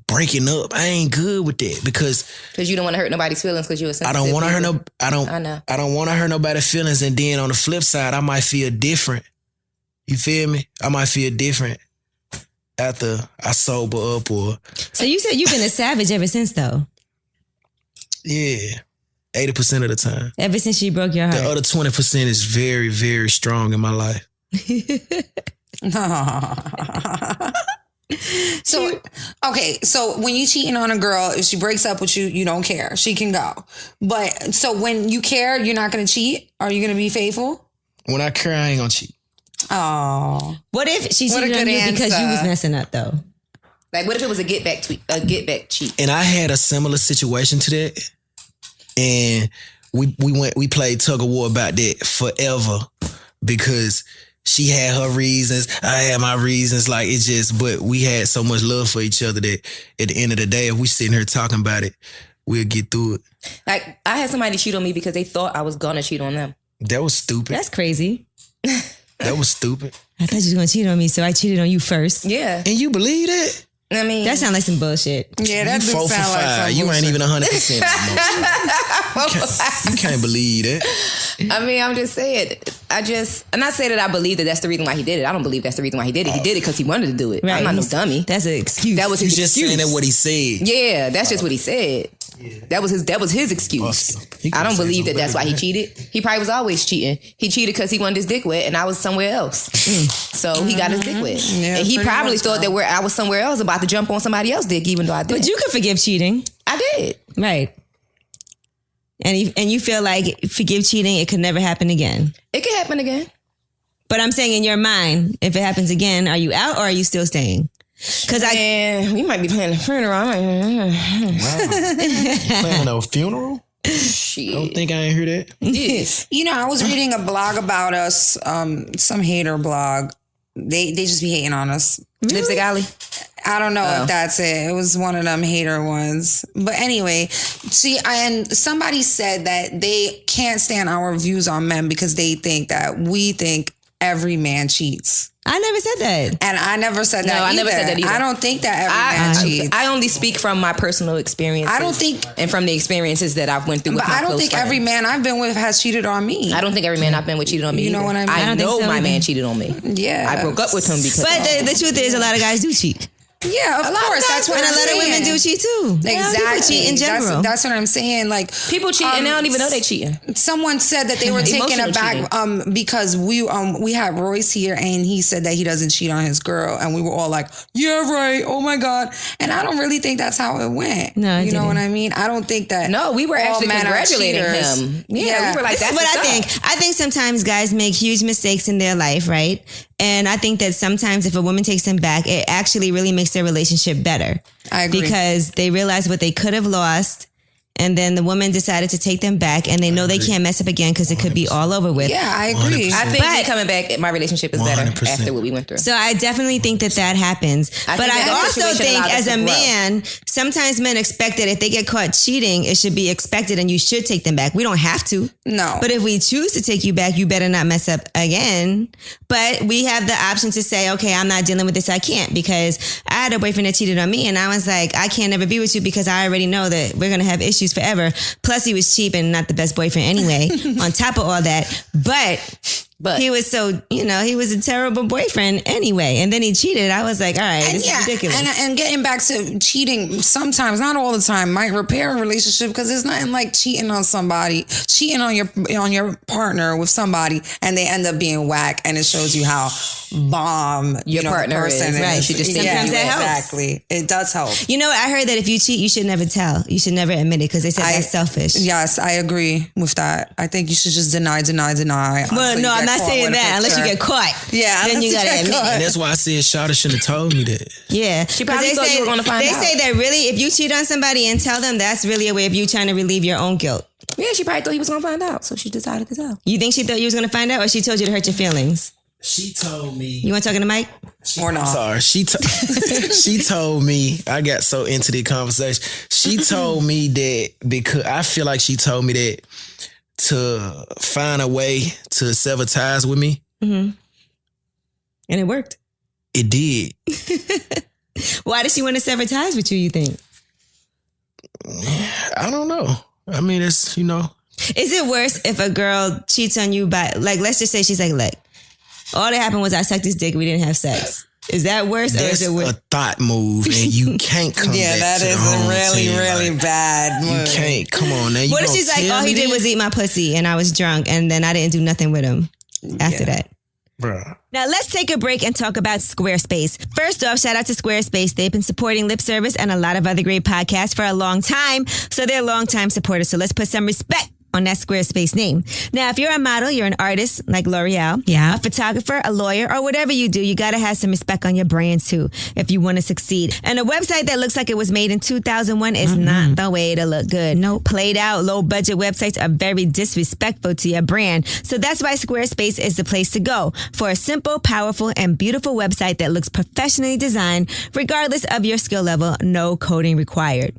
breaking up. I ain't good with that because you don't want to hurt nobody's feelings because you're a sensitive. I don't want to hurt no. I don't want to hurt nobody's feelings, and then on the flip side, I might feel different. You feel me? I might feel different after I sober up or. So you said you've been a savage ever since, though. Yeah, 80% of the time. Ever since she broke your heart. The other 20% is very, very strong in my life. So, okay, so when you cheating on a girl, if she breaks up with you, you don't care. She can go. But so when you care, you're not going to cheat? Are you going to be faithful? When I care, I ain't going to cheat. Oh. What if she cheated on you because you was messing up, though? Like, what if it was a get back cheat? And I had a similar situation to that. And we played tug of war about that forever because she had her reasons, I had my reasons. Like it's just, but we had so much love for each other that at the end of the day, if we sitting here talking about it, we'll get through it. Like I had somebody cheat on me because they thought I was gonna cheat on them. That was stupid. That's crazy. That was stupid. I thought you was going to cheat on me, so I cheated on you first. Yeah. And you believe that? I mean, That sounds like some bullshit. Yeah, that You does 4 for sound like 5. some You ain't bullshit. even 100%. You can't believe that. I mean, I'm just saying. And I say that I believe that that's the reason why he did it. I don't believe that's the reason why he did it. He did it because he wanted to do it. Right. I'm not no dummy. That's an excuse. That was You his just excuse. saying that what he said. Yeah, that's just what he said. That was his excuse. Awesome. He I don't could've said believe that something that's why he better than cheated. He probably was always cheating. He cheated because he wanted his dick wet and I was somewhere else. So he got his dick wet. Yeah, and he pretty probably much thought so. that I was somewhere else about to jump on somebody else's dick even though I didn't. But you could forgive cheating. I did. Right. And you feel like forgive cheating, it could never happen again. It could happen again. But I'm saying in your mind, if it happens again, are you out or are you still staying? Because And we might be planning a funeral. Planning a funeral? Shit. Don't think I ain't hear that. Yes. You know, I was reading a blog about us, some hater blog. They just be hating on us. Lipstick Alley. I don't know if that's it. It was one of them hater ones. But anyway, see, and somebody said that they can't stand our views on men because they think that we think every man cheats. I never said that. And I never said that No, I either. never said that either. I don't think that every man cheats. I only speak from my personal experiences. I don't think- and from the experiences that I've went through with But my I don't close think friends. every man I've been with has cheated on me. I don't think every man I've been with cheated on me. You know either. what I mean? I I don't think know so my either. man cheated on me. Yeah. I broke up with him because. But the truth is, a lot of guys do cheat. Yeah, of lot of course. guys That's what And a I'm lot of saying. women do cheat too. Exactly. People cheat in general. That's what I'm saying. Like people cheat and they don't even know they cheating. someone said that they were taken Emotional aback because we had Royce here and he said that he doesn't cheat on his girl and we were all like, yeah, right. Oh my God. And I don't really think that's how it went. No, it you know didn't. what I mean? I don't think that. No, we were all actually men are congratulating cheaters. him. Yeah, we were like, This is that's what I what's up. think. I think sometimes guys make huge mistakes in their life, right? And I think that sometimes if a woman takes them back, it actually really makes their relationship better. I agree. Because they realize what they could have lost. And then the woman decided to take them back and they know they can't mess up again because it could be all over with. Yeah, I agree. 100%. I think me coming back, my relationship is better 100%. after what we went through. So I definitely think that happens. I But think I that also situation think allowed us as to a grow. man, sometimes men expect that if they get caught cheating, it should be expected and you should take them back. We don't have to. No. But if we choose to take you back, you better not mess up again. But we have the option to say, okay, I'm not dealing with this. I can't because I had a boyfriend that cheated on me and I was like, I can't ever be with you because I already know that we're going to have issues forever. Plus he was cheap and not the best boyfriend anyway, on top of all that. But he was so, he was a terrible boyfriend anyway. And then he cheated. I was like, all right, this is ridiculous. And getting back to cheating, sometimes, not all the time, might repair a relationship because there's nothing like cheating on somebody, cheating on your partner with somebody, and they end up being whack, and it shows you how bomb Your partner person is. Right. She just Sometimes that helps. Exactly, it does help. You know, I heard that if you cheat, you should never tell. You should never admit it because they said that's selfish. Yes, I agree with that. I think you should just deny. Well, no, I'm not saying that unless you get caught. Yeah, then you unless gotta get admit caught. And that's why I said Shawty shouldn't have told me that. Yeah. She probably thought you were gonna find out. They say that really, if you cheat on somebody and tell them, that's really a way of you trying to relieve your own guilt. Yeah, she probably thought he was going to find out. So she decided to tell. You think she thought you was going to find out or she told you to hurt your feelings? She told me. You want to talk to Mike? Or not. Sorry, she told me. I got so into the conversation. She told me that because I feel like she told me that to find a way to sever ties with me. Mm-hmm. And it worked. It did. Why does she want to sever ties with you, you think? I don't know. I mean, it's, Is it worse if a girl cheats on you by, like, let's just say she's like, look, all that happened was I sucked his dick, we didn't have sex. Is that worse or that's is it worse? a thought move, and you can't come Yeah, back that to the is home a really, team. really Like, bad move. you can't. Come on, now. What if she's like, all he did was eat my pussy and I was drunk and then I didn't do nothing with him after that? Bruh. Now let's take a break and talk about Squarespace. First off, shout out to Squarespace. They've been supporting Lip Service and a lot of other great podcasts for a long time. So they're long-time supporters. So let's put some respect on that Squarespace name. Now, if you're a model, you're an artist like L'Oreal, Yeah. a photographer, a lawyer, or whatever you do, you got to have some respect on your brand too if you want to succeed. And a website that looks like it was made in 2001 is not the way to look good. No, played out, low budget websites are very disrespectful to your brand. So that's why Squarespace is the place to go for a simple, powerful, and beautiful website that looks professionally designed, regardless of your skill level, no coding required.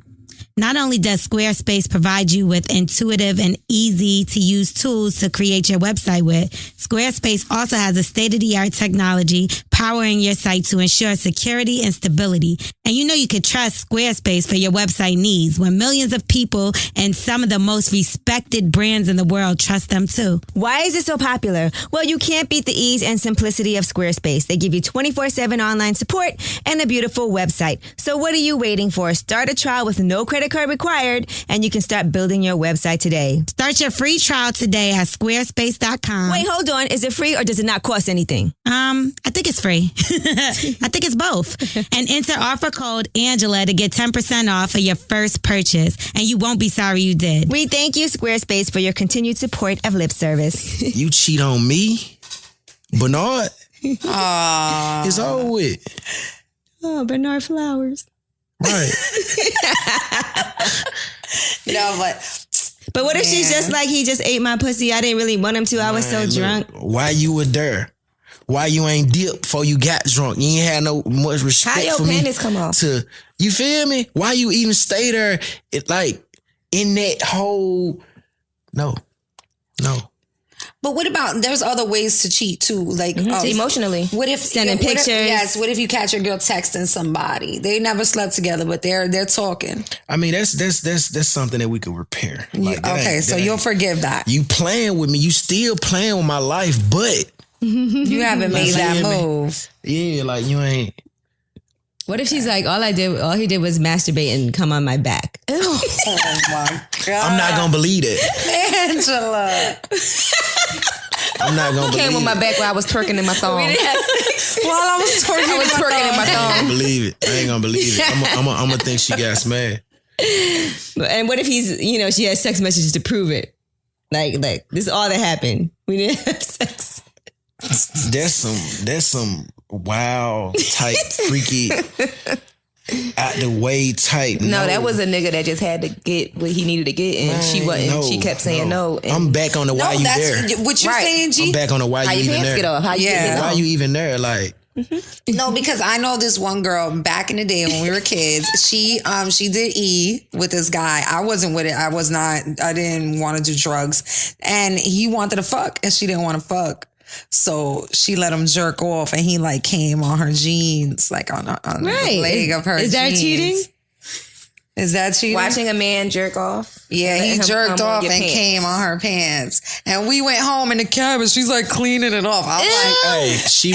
Not only does Squarespace provide you with intuitive and easy to use tools to create your website with, Squarespace also has a state-of-the-art technology powering your site to ensure security and stability. And you can trust Squarespace for your website needs when millions of people and some of the most respected brands in the world trust them too. Why is it so popular? Well, you can't beat the ease and simplicity of Squarespace. They give you 24/7 online support and a beautiful website. So what are you waiting for? Start a trial with no credit card required, and you can start building your website today. Start your free trial today at squarespace.com. Wait, hold on. Is it free or does it not cost anything? I think it's free. I think it's both. And enter offer code Angela to get 10% off of your first purchase, and you won't be sorry you did. We thank you, Squarespace, for your continued support of lip service. You cheat on me, Bernard. It's over with. Oh, Bernard Flowers. Right. No, But what if she's just like, he just ate my pussy? I didn't really want him to. I was so Man, drunk. look, why you were there? Why you ain't dipped before you got drunk? You ain't had no much respect How your for me. panties come off? You feel me? Why you even stay there? It like in that whole no. But what about, there's other ways to cheat too, like Emotionally. What if Sending pictures? What if you catch your girl texting somebody? They never slept together, but they're talking. I mean, that's something that we could repair. Like, Okay, so you'll forgive that. You playing with me? You still playing with my life, but You haven't made that move. yeah, like you ain't. What if she's like, all he did was masturbate and come on my back? Oh my God. I'm not gonna believe it. Angela. I'm not gonna Came believe on my it. back while I was twerking in my thong. While I was twerking, I was twerking in my I ain't thong. gonna believe it. I ain't gonna believe it. I'm gonna think she got smashed. And what if he's, she has text messages to prove it? Like this is all that happened. We didn't have sex. That's some wild type freaky out the way type. No, that was a nigga that just had to get what he needed to get, and she wasn't. No, she kept saying no. And I'm back on the why No, you that's there. what you're saying, G. I'm back on the why how you your even pants there. get off? How you Yeah. get Why off? you even there? Like No, because I know this one girl back in the day when we were kids. She did E with this guy. I wasn't with it. I didn't want to do drugs, and he wanted to fuck, and she didn't want to fuck. So she let him jerk off, and he like came on her jeans, like on the leg of her. Is that jeans. cheating? Is that cheating? Watching a man jerk off. Yeah, Let he him jerked come on off your and pants. came on her pants. And we went home in the cabin. She's like cleaning it off. I was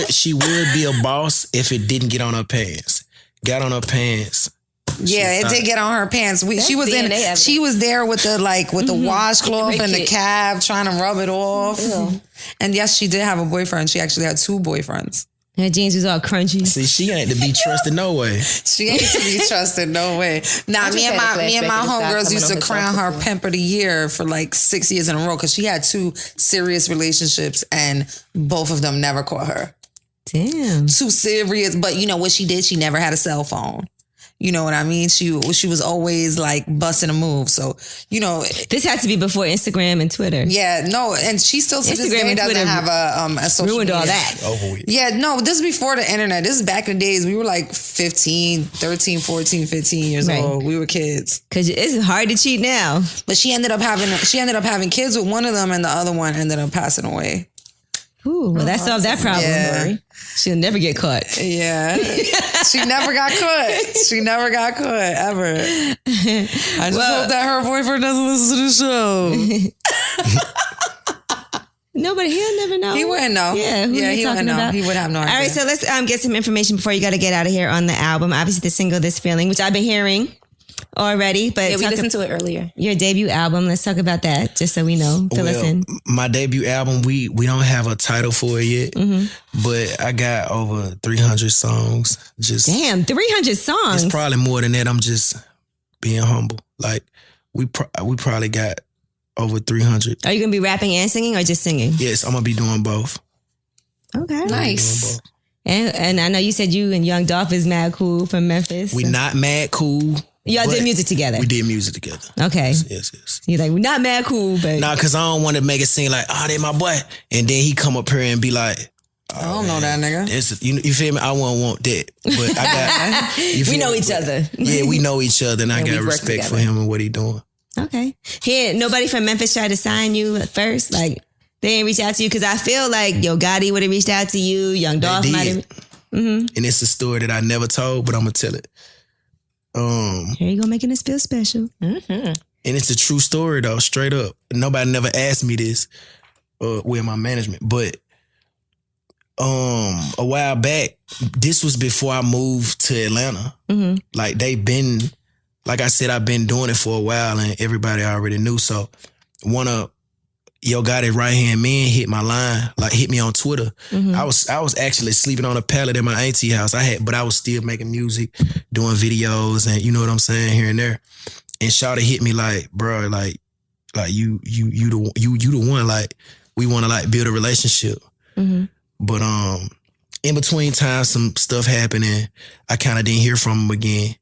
like, she would be a boss if it didn't get on her pants. Got on her pants. yeah, it did get on her pants. She was DNA evidence. she was there with the washcloth With in the the kid. cab trying to rub it off. And yes, she did have a boyfriend. She actually had 2 boyfriends. Her jeans was all crunchy. See, she ain't to be trusted no way. She ain't to be trusted, no way. Nah, just me and had a my flashback of this guy homegirls used to coming on crown her herself pimp of the year for like 6 years in a row because she had 2 serious relationships and both of them never caught her. Damn. 2 serious, but you know what she did? She never had a cell phone. You know what I mean? She was always like busting a move. So, This had to be before Instagram and Twitter. yeah, no, and she still to this Instagram day and doesn't Twitter have a social Ruined media. all that. Over with. Yeah, no, this is before the internet. This is back in the days. We were like 13, 14, 15 years Right. old. We were kids. Because it's hard to cheat now. But she ended up having kids with one of them, and the other one ended up passing away. Ooh, well, that solved that problem. Yeah. She'll never get caught. Yeah. She never got caught. She never got caught, ever. I just hope that her boyfriend doesn't listen to the show. No, but he'll never know. He wouldn't know. Yeah, who Yeah, are you he talking wouldn't know. about? He would have no idea. All right, so let's get some information before you got to get out of here on the album. Obviously, the single "This Feeling," which I've been hearing already, but Yeah, we talk listened to it earlier. your debut album. Let's talk about that, just so we know to listen. My debut album, we don't have a title for it yet, but I got over 300 songs. Just Damn, 300 songs. it's probably more than that. I'm just being humble. Like we probably got over 300. Are you gonna be rapping and singing, or just singing? Yes, I'm gonna be doing both. Okay, Nice. And I know you said you and Young Dolph is mad cool from Memphis. We not mad cool. Y'all did but music together. We did music together. Okay. Yes. You're like, we're not mad cool, but Nah, cause I don't want to make it seem like, oh, they my boy. And then he come up here and be like, I don't know that nigga. It's, you feel me? I won't want that. But I got... We know each other. Yeah, we know each other, and I got work respect for together. him and what he doing. Okay. Here, nobody from Memphis tried to sign you at first? Like, they didn't reach out to you? Because I feel like Yo Gotti would have reached out to you. Young Dolph They might did. have. Mm-hmm. And it's a story that I never told, but I'm going to tell it. Here you go, making us feel special. And it's a true story, though, straight up. Nobody never asked me this with my management. But a while back, this was before I moved to Atlanta. Mm-hmm. Like, like I said, I've been doing it for a while, and everybody already knew. So one of Yo Gotti right-hand man hit my line, like hit me on Twitter. Mm-hmm. I was actually sleeping on a pallet in my auntie house. But I was still making music, doing videos, and you know what I'm saying, here and there. And Shawty hit me like, bro, like you the one, like we want to like build a relationship. Mm-hmm. But in between times, some stuff happened, and I kind of didn't hear from him again.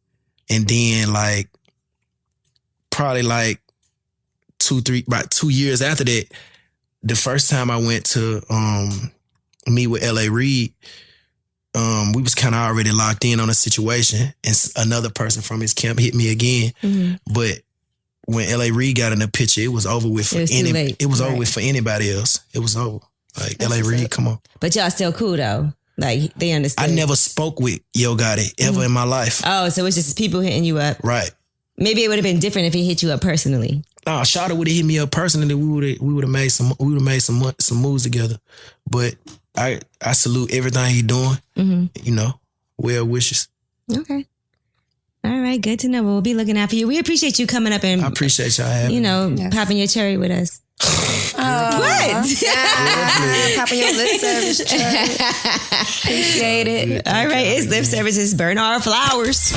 And then like probably like 2 years after that, the first time I went to meet with L.A. Reid, we was kind of already locked in on a situation, and another person from his camp hit me again. Mm-hmm. But when L.A. Reid got in the picture, it was over with for it was over with for anybody else. It was over. Like L.A. Reid, come on. But y'all still cool though. Like they understand. I never spoke with Yo Gotti ever in my life. Oh, so it's just people hitting you up. Right. Maybe it would have been different if he hit you up personally. Nah, Shawty would have hit me up personally. We would have made some moves together. But I salute everything he doing. Mm-hmm. You know, well wishes. Okay. All right, good to know. We'll be looking out for you. We appreciate you coming up and I appreciate y'all having me. popping your cherry with us. What? Popping your lip service. Appreciate it. All right, it's lip services. Burn our flowers.